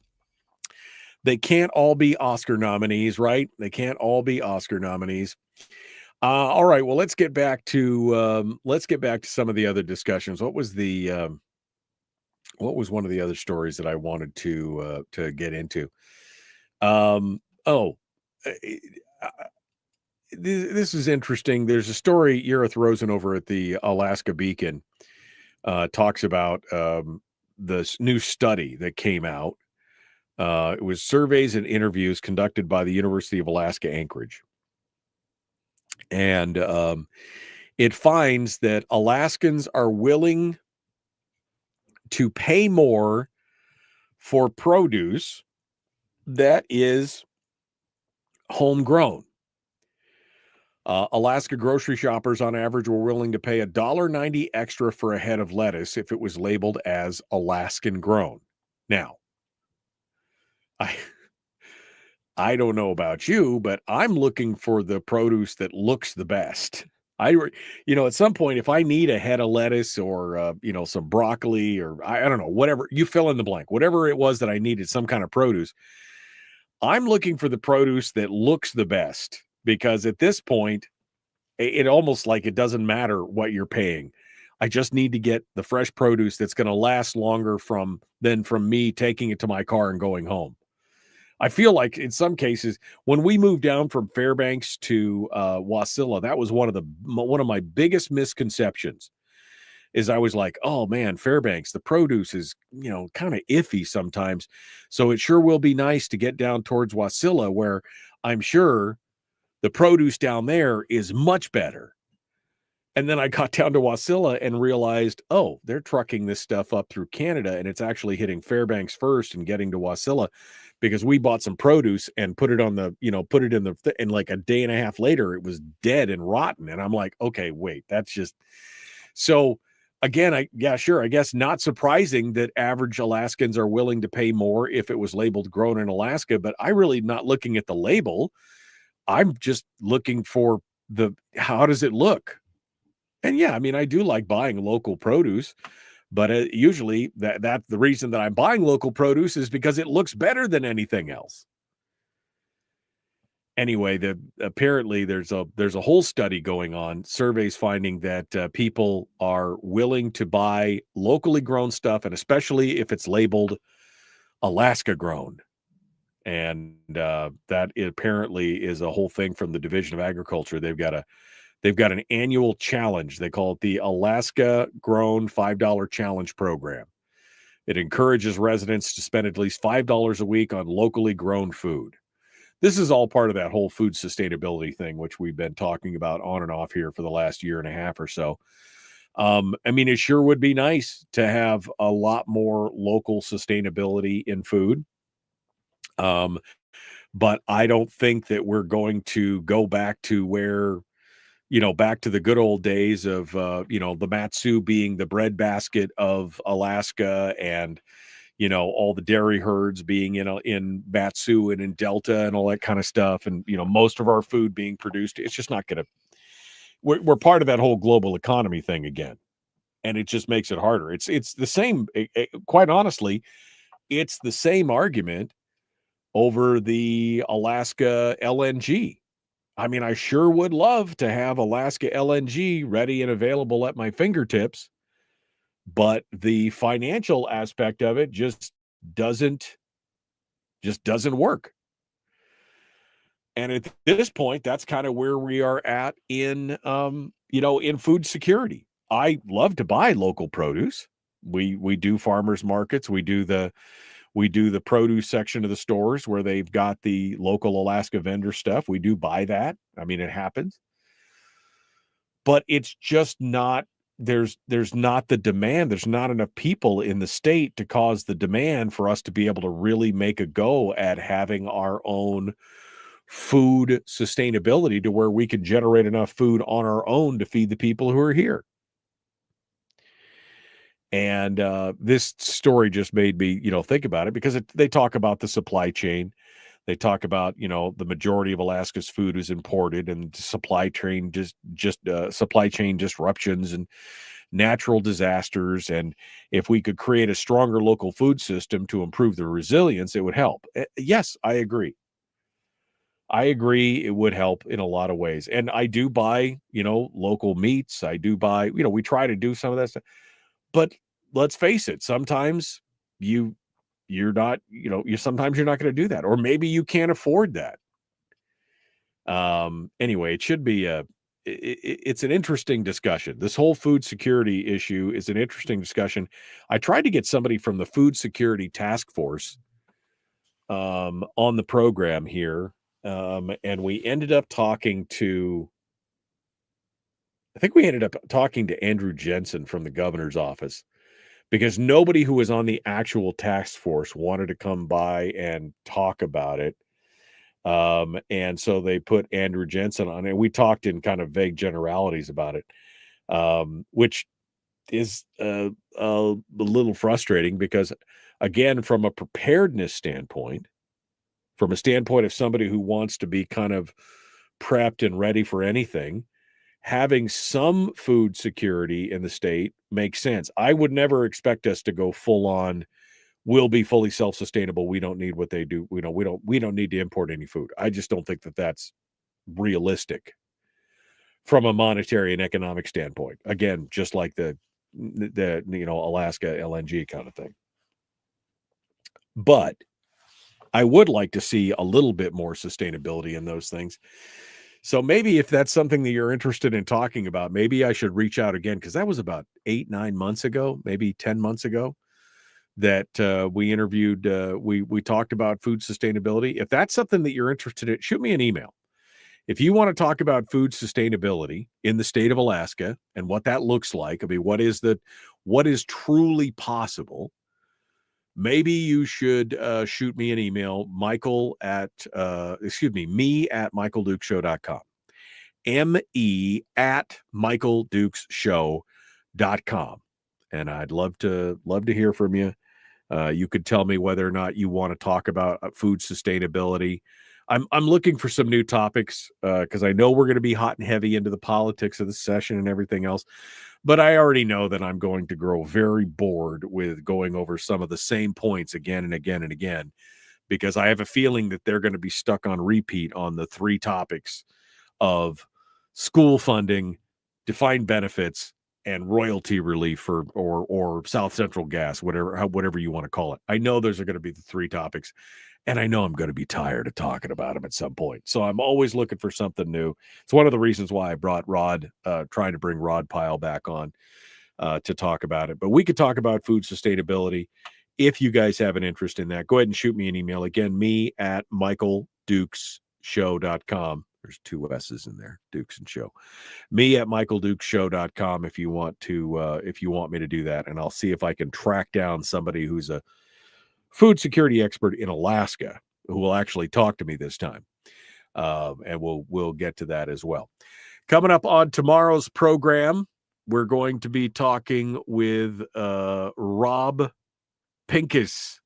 Oscar nominees, right? They can't all be Oscar nominees. All right, well, let's get back to some of the other discussions. What was one of the other stories that I wanted to get into? This is interesting. There's a story Yerith Rosen over at the Alaska Beacon talks about this new study that came out. It was surveys and interviews conducted by the University of Alaska Anchorage. And it finds that Alaskans are willing to pay more for produce that is homegrown. Alaska grocery shoppers on average were willing to pay $1.90 extra for a head of lettuce if it was labeled as Alaskan grown. Now, I don't know about you, but I'm looking for the produce that looks the best. At some point, if I need a head of lettuce or, some broccoli or I don't know, whatever, you fill in the blank, whatever it was that I needed, some kind of produce, I'm looking for the produce that looks the best, because at this point, it almost like it doesn't matter what you're paying. I just need to get the fresh produce that's going to last longer than from me taking it to my car and going home. I feel like in some cases, when we moved down from Fairbanks to Wasilla, that was one of my biggest misconceptions. Is I was like, oh man, Fairbanks, the produce is, kind of iffy sometimes. So it sure will be nice to get down towards Wasilla, where I'm sure the produce down there is much better. And then I got down to Wasilla and realized, oh, they're trucking this stuff up through Canada, and it's actually hitting Fairbanks first and getting to Wasilla, because we bought some produce and put it in like a day and a half later, it was dead and rotten. And I'm like, okay, wait, that's just so. Again, I guess not surprising that average Alaskans are willing to pay more if it was labeled grown in Alaska, but I really not looking at the label. I'm just looking for how does it look? And yeah, I mean, I do like buying local produce, but usually that's the reason that I'm buying local produce is because it looks better than anything else. Anyway, apparently there's a whole study going on, surveys finding that people are willing to buy locally grown stuff, and especially if it's labeled Alaska grown. And that apparently is a whole thing from the Division of Agriculture. They've got an annual challenge. They call it the Alaska Grown $5 Challenge Program. It encourages residents to spend at least $5 a week on locally grown food. This is all part of that whole food sustainability thing, which we've been talking about on and off here for the last year and a half or so. I mean, it sure would be nice to have a lot more local sustainability in food. But I don't think that we're going to go back to where, back to the good old days of, the Matsu being the breadbasket of Alaska, and, all the dairy herds being in Matsu and in Delta and all that kind of stuff. And, most of our food being produced, it's just not going to, we're part of that whole global economy thing again. And it just makes it harder. It's the same, quite honestly, it's the same argument over the Alaska LNG. I mean, I sure would love to have Alaska LNG ready and available at my fingertips, but the financial aspect of it just doesn't work. And at this point, that's kind of where we are at in in food security. I love to buy local produce. We do farmers markets. We do the produce section of the stores where they've got the local Alaska vendor stuff. We do buy that. I mean, it happens. But it's just not, there's not the demand. There's not enough people in the state to cause the demand for us to be able to really make a go at having our own food sustainability to where we can generate enough food on our own to feed the people who are here. And this story just made me, think about it, because they talk about the supply chain. They talk about, the majority of Alaska's food is imported, and supply chain supply chain disruptions and natural disasters. And if we could create a stronger local food system to improve the resilience, it would help. Yes, I agree. It would help in a lot of ways. And I do buy, local meats. I do buy, we try to do some of that stuff. But let's face it, sometimes you're not going to do that, or maybe you can't afford that. Anyway, it should be it's an interesting discussion. This whole food security issue is an interesting discussion. I tried to get somebody from the Food Security Task Force on the program here. And we ended up talking to Andrew Jensen from the governor's office, because nobody who was on the actual task force wanted to come by and talk about it. And so they put Andrew Jensen on, and we talked in kind of vague generalities about it, which is a little frustrating, because, again, from a preparedness standpoint, from a standpoint of somebody who wants to be kind of prepped and ready for anything, having some food security in the state makes sense. I would never expect us to go full on, we'll be fully self-sustainable, we don't need what they do. We don't need to import any food. I just don't think that that's realistic from a monetary and economic standpoint. Again, just like the Alaska LNG kind of thing. But I would like to see a little bit more sustainability in those things. So maybe if that's something that you're interested in talking about, maybe I should reach out again, because that was about 8-9 months ago, maybe 10 months ago, that we interviewed, we talked about food sustainability. If that's something that you're interested in, shoot me an email. If you want to talk about food sustainability in the state of Alaska and what that looks like, I mean, what is truly possible, maybe you should shoot me an email, me at michaeldukeshow.com. me at michaeldukeshow.com. And I'd love to hear from you. You could tell me whether or not you want to talk about food sustainability. I'm looking for some new topics, because I know we're going to be hot and heavy into the politics of the session and everything else. But I already know that I'm going to grow very bored with going over some of the same points again and again and again, because I have a feeling that they're going to be stuck on repeat on the three topics of school funding, defined benefits, and royalty relief, or South Central gas, whatever you want to call it. I know those are going to be the three topics, and I know I'm going to be tired of talking about them at some point. So I'm always looking for something new. It's one of the reasons why I brought trying to bring Rod Pyle back on to talk about it. But we could talk about food sustainability. If you guys have an interest in that, go ahead and shoot me an email. Again, me at michaeldukeshow.com. There's two S's in there, Dukes and Show. Me at michaeldukeshow.com if you want me to do that. And I'll see if I can track down somebody who's a food security expert in Alaska who will actually talk to me this time. And we'll get to that as well. Coming up on tomorrow's program, we're going to be talking with Rob Pincus.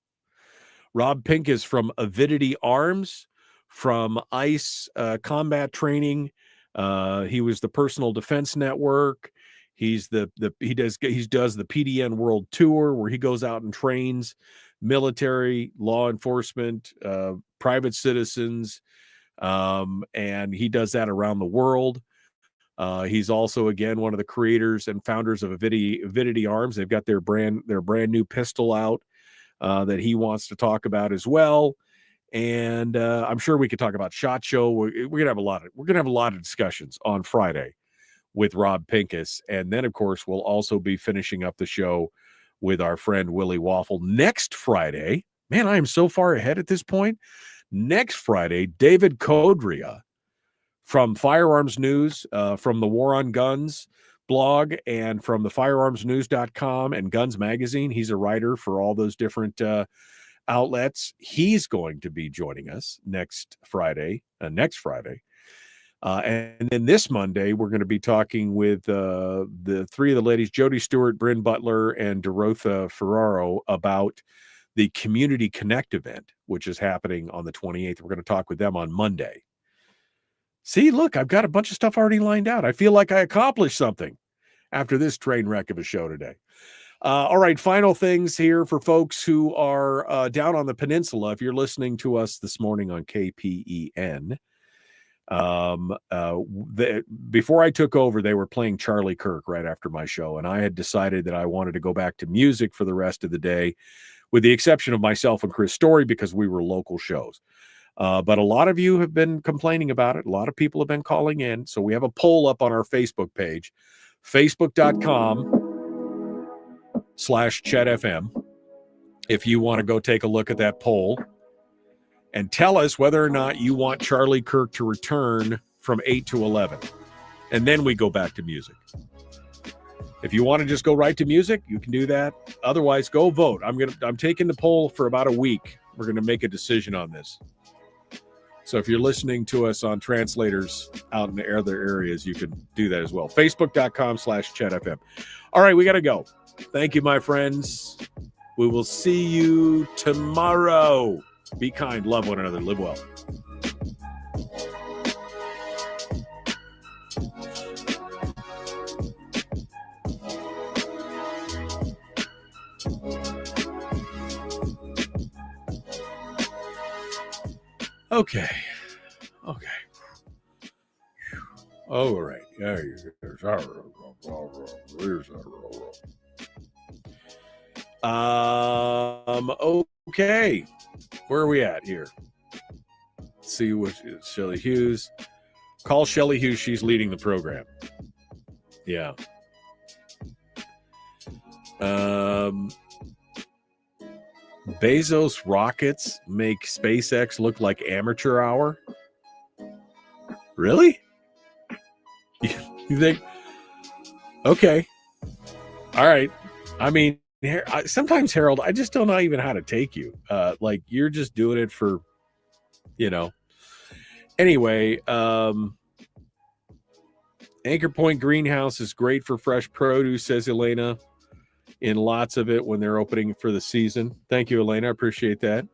Rob Pincus from Avidity Arms, from ICE combat training. He was the Personal Defense Network. He does the PDN World Tour, where he goes out and trains military, law enforcement, private citizens, and he does that around the world. He's also, again, one of the creators and founders of Avidity Arms. They've got their brand new pistol out that he wants to talk about as well. And I'm sure we could talk about SHOT Show. We're gonna have a lot of discussions on Friday with Rob Pincus, and then of course we'll also be finishing up the show with our friend Willie Waffle next Friday. Man, I am so far ahead at this point. Next Friday, David Codria from Firearms News, from the War on Guns blog, and from the firearmsnews.com and Guns Magazine. He's a writer for all those different outlets. He's going to be joining us next Friday. And then this Monday, we're going to be talking with the three of the ladies, Jody Stewart, Bryn Butler, and Dorotha Ferraro, about the Community Connect event, which is happening on the 28th. We're going to talk with them on Monday. See, look, I've got a bunch of stuff already lined out. I feel like I accomplished something after this train wreck of a show today. All right, final things here for folks who are down on the peninsula. If you're listening to us this morning on KPEN, before I took over, they were playing Charlie Kirk right after my show, and I had decided that I wanted to go back to music for the rest of the day, with the exception of myself and Chris Story, because we were local shows. But a lot of you have been complaining about it. A lot of people have been calling in. So we have a poll up on our Facebook page, facebook.com/ChetFM. If you want to go take a look at that poll and tell us whether or not you want Charlie Kirk to return from 8 to 11. And then we go back to music. If you want to just go right to music, you can do that. Otherwise, go vote. I'm taking the poll for about a week. We're going to make a decision on this. So if you're listening to us on translators out in the other areas, you can do that as well. Facebook.com/ChetFM. All right, we got to go. Thank you, my friends. We will see you tomorrow. Be kind, love one another, live well. Okay. All right. Okay. Where are we at here? Let's see what Shelley Hughes. Call Shelley Hughes. She's leading the program. Yeah. Bezos rockets make SpaceX look like amateur hour. Really? You think? Okay. All right. I mean, sometimes, Harold, I just don't know even how to take you. Like, you're just doing it for, Anyway, Anchor Point Greenhouse is great for fresh produce, says Elena, in lots of it when they're opening for the season. Thank you, Elena. I appreciate that.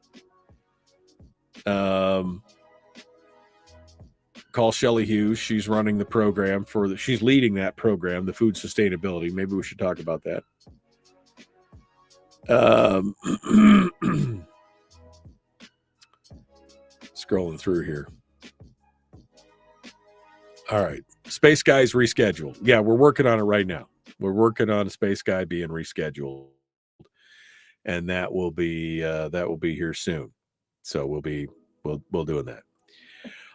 Call Shelley Hughes. She's running the program she's leading that program, the food sustainability. Maybe we should talk about that. Scrolling through here. All right. Space Guy's rescheduled. Yeah, we're working on it right now. We're working on Space Guy being rescheduled. And that will be here soon. So we'll doing that.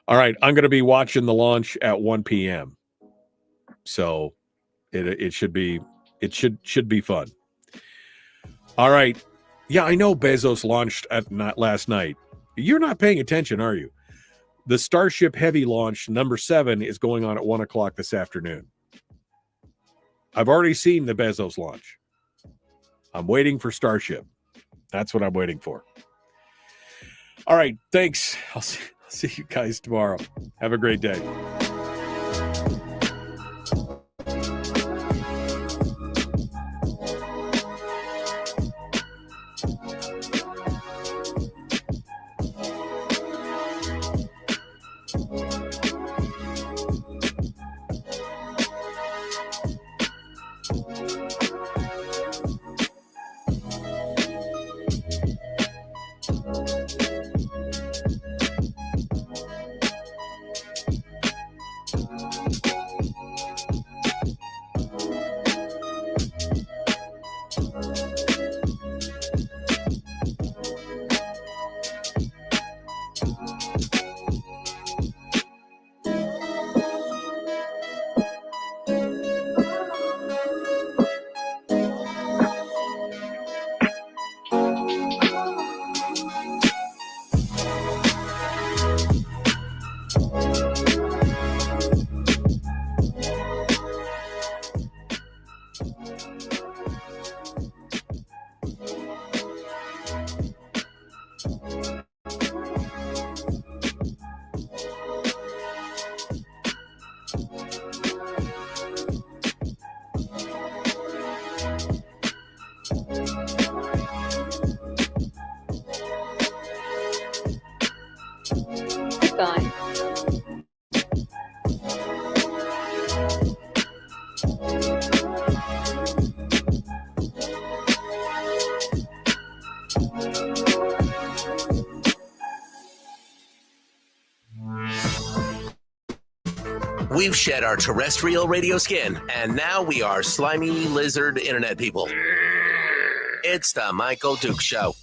All right. I'm going to be watching the launch at 1 p.m. So it should be fun. All right. Yeah, I know Bezos launched last night. You're not paying attention, are you? The Starship Heavy launch number 7 is going on at 1 o'clock this afternoon. I've already seen the Bezos launch. I'm waiting for Starship. That's what I'm waiting for. All right. Thanks. I'll see you guys tomorrow. Have a great day. Goodbye. We've shed our terrestrial radio skin, and now we are slimy lizard internet people. It's the Michael Duke Show.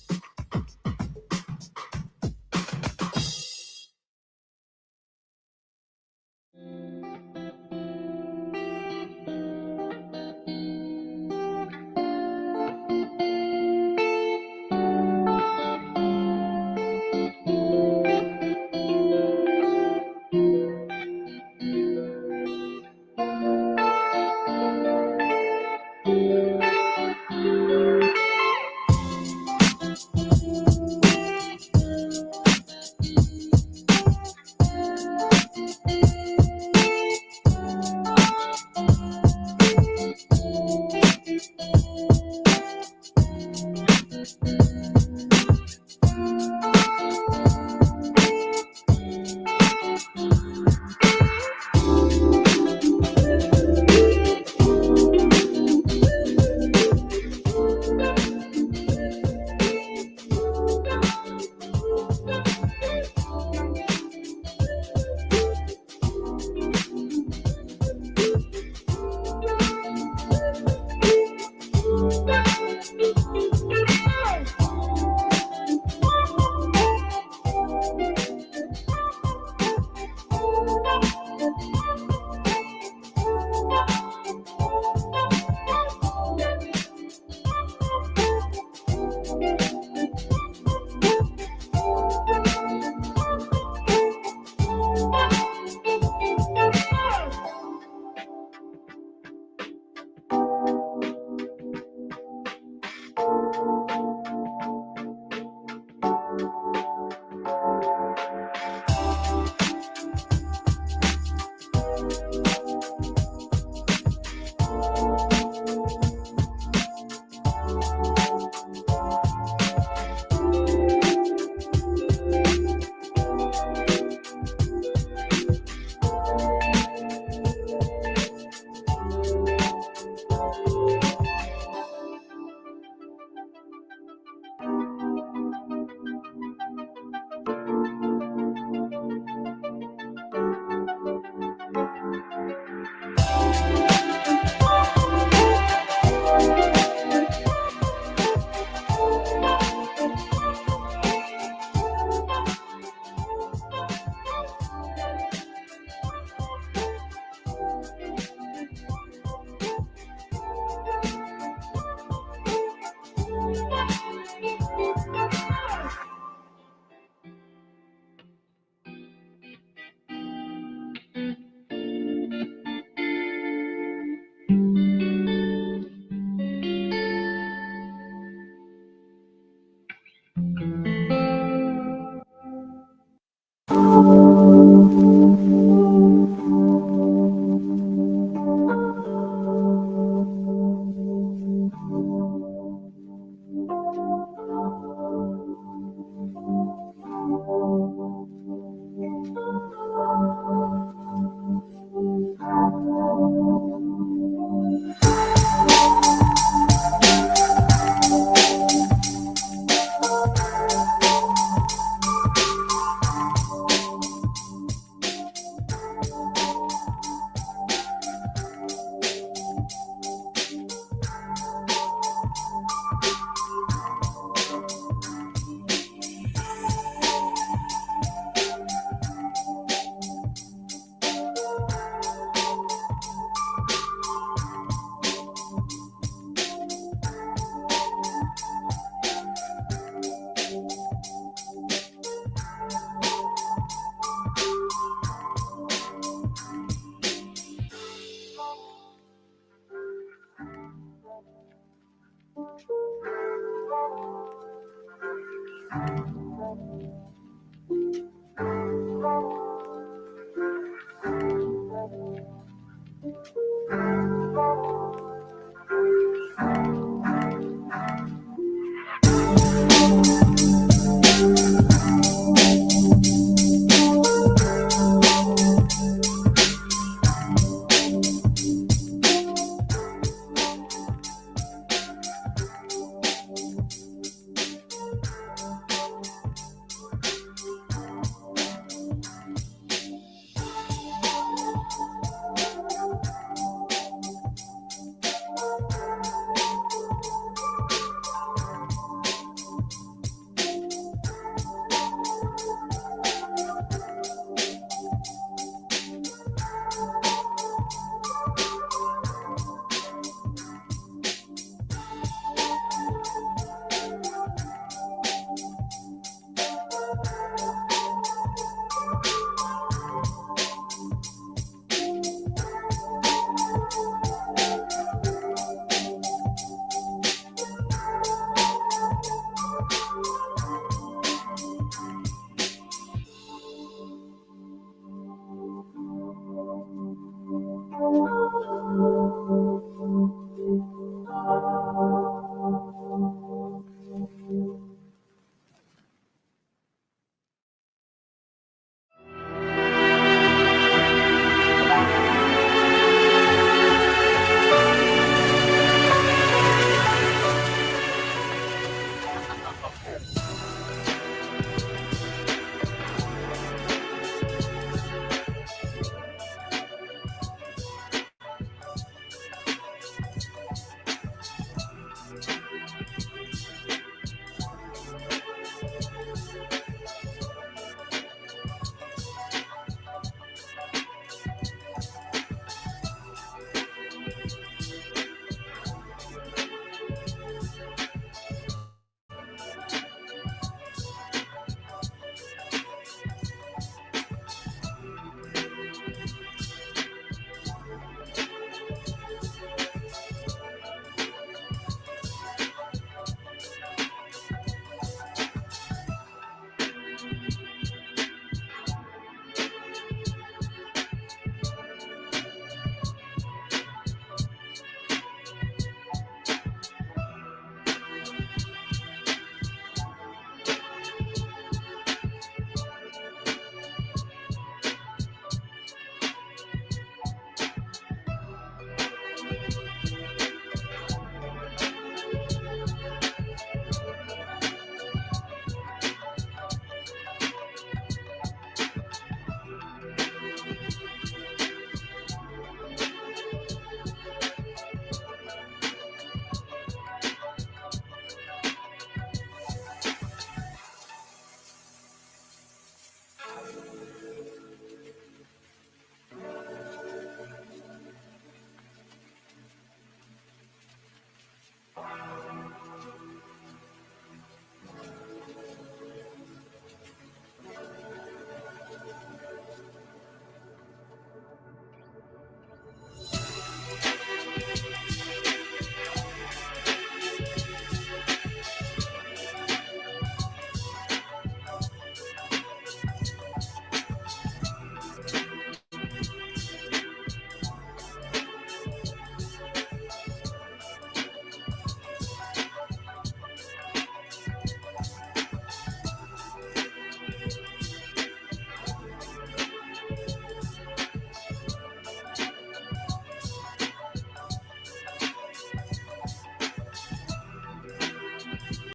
Bye.